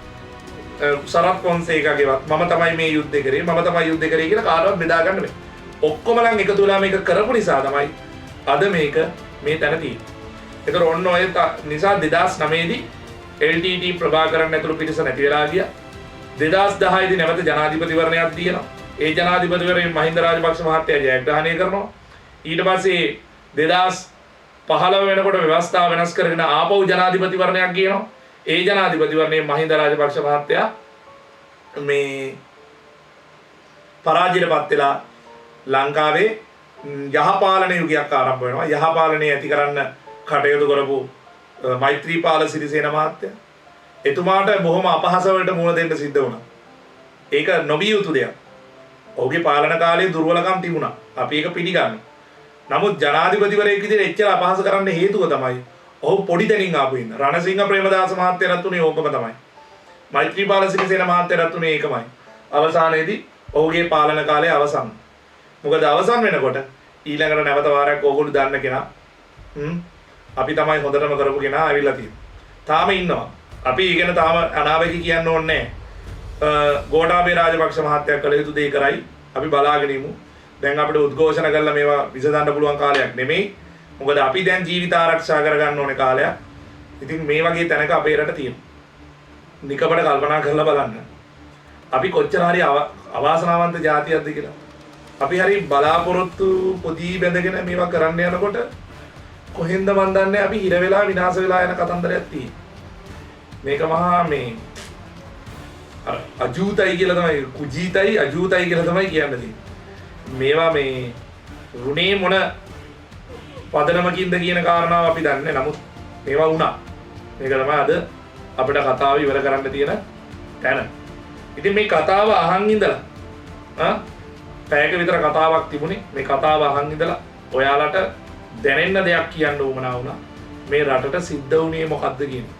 සරත් පොන්සේකාගේවත් මම තමයි මේ යුද්ධය කරේ කියලා කාටවත් බෙදා ගන්න බෑ. ඔක්කොමලන් එකතු වෙලා මේක කරපු නිසා තමයි අද මේක මේ තැන තියෙන්නේ. ඒතර ඔන්න ඔය නිසා 2009 දී LTT ප්‍රභාකරන් ඇතුළු පිරිස නැති වෙලා ගියා. 2010 දී නැවත ජනාධිපතිවරණයක් දිනනවා. ඒ ජනාධිපතිවරණයෙන් මහින්ද රාජපක්ෂ මහත්තයා ජයග්‍රහණය කරනවා. ඊට පස්සේ 2015 වෙනකොට ව්‍යවස්ථාව වෙනස් කරගෙන ආපහු ජනාධිපතිවරණයක් ගියනවා. ඒ ජනාධිපතිවරණයෙන් මහින්ද රාජපක්ෂ මහත්තයා මේ පරාජයටපත් වෙලා ලංකාවේ යහපාලන යුගයක් ආරම්භ වෙනවා. යහපාලනය ඇති කරන්න කටයුතු කරපු මෛත්‍රීපාල සිරිසේන මහත්තයා එතුමාට බොහොම අපහාස වලට මුහුණ දෙන්න සිද්ධ වුණා. ඒක නොවිය යුතු දෙයක්. ඔහුගේ පාලන කාලයේ දුර්වලකම් තිබුණා. අපි ඒක පිළිගන්නවා. නමුත් ජනාධිපතිවරයෙක් විදිහට එච්චර අපහාස කරන්න හේතුව තමයි ඔහු පොඩි තැනින් ආපු ඉන්න. රණසිංහ ප්‍රේමදාස මහත්තයාට උනේ ඕකම තමයි. මෛත්‍රීපාල සිරිසේන මහත්තයාට උනේ ඒකමයි. අවසානයේදී ඔහුගේ පාලන කාලය අවසන්. මොකද අවසන් වෙනකොට ඊළඟට නැවත වාරයක් ඕගොල්ලෝ දන්න කෙනා අපි තමයි හොඳටම කරපු කෙනා ඇවිල්ලා තියෙන්නේ. තාම ඉන්නවා. අපි ඊගෙන තාම අනාවැකි කියන්න ඕනේ නැහැ. ගෝඨාභය රාජපක්ෂ මහත්තයා කළ යුතු දේ කරයි. අපි බලාගෙන ඉමු. දැන් අපිට උද්ඝෝෂණ කරලා මේවා විසඳන්න පුළුවන් කාලයක් නෙමෙයි. මොකද අපි දැන් ජීවිත ආරක්ෂා කරගන්න ඕනේ කාලයක්. ඉතින් මේ වගේ තැනක අපේ රට තියෙනවා. නිකපට කල්පනා කරලා බලන්න. අපි කොච්චර හරි අවාසනාවන්ත ජාතියක්ද කියලා. අපි හරි බලාපොරොත්තු පොඩි බැඳගෙන මේවා කරන්න යනකොට කොහෙන්ද මන් දන්නේ අපි හිර වෙලා විනාශ වෙලා යන කතන්දරයක් තියෙන්නේ. මේක මහා මේ අජූතයි කියලා තමයි කුජීතයි අජූතයි කියලා තමයි කියන්නේ. මේවා මේ රුණේ මොන පදනමකින්ද කියන කාරණාව අපි දන්නේ. නමුත් මේවා වුණා. මේක තමයි අද අපිට කතාව ඉවර කරන්න තියෙන තැන. ඉතින් මේ කතාව අහන් ඉඳලා පැයක විතර කතාවක් තිබුණේ. මේ කතාව අහන් ඉඳලා ඔයාලට දැනෙන්න දෙයක් කියන්න උවමනා වුණා. මේ රටට සිද්ධ වුණේ මොකද්ද කියන්නේ.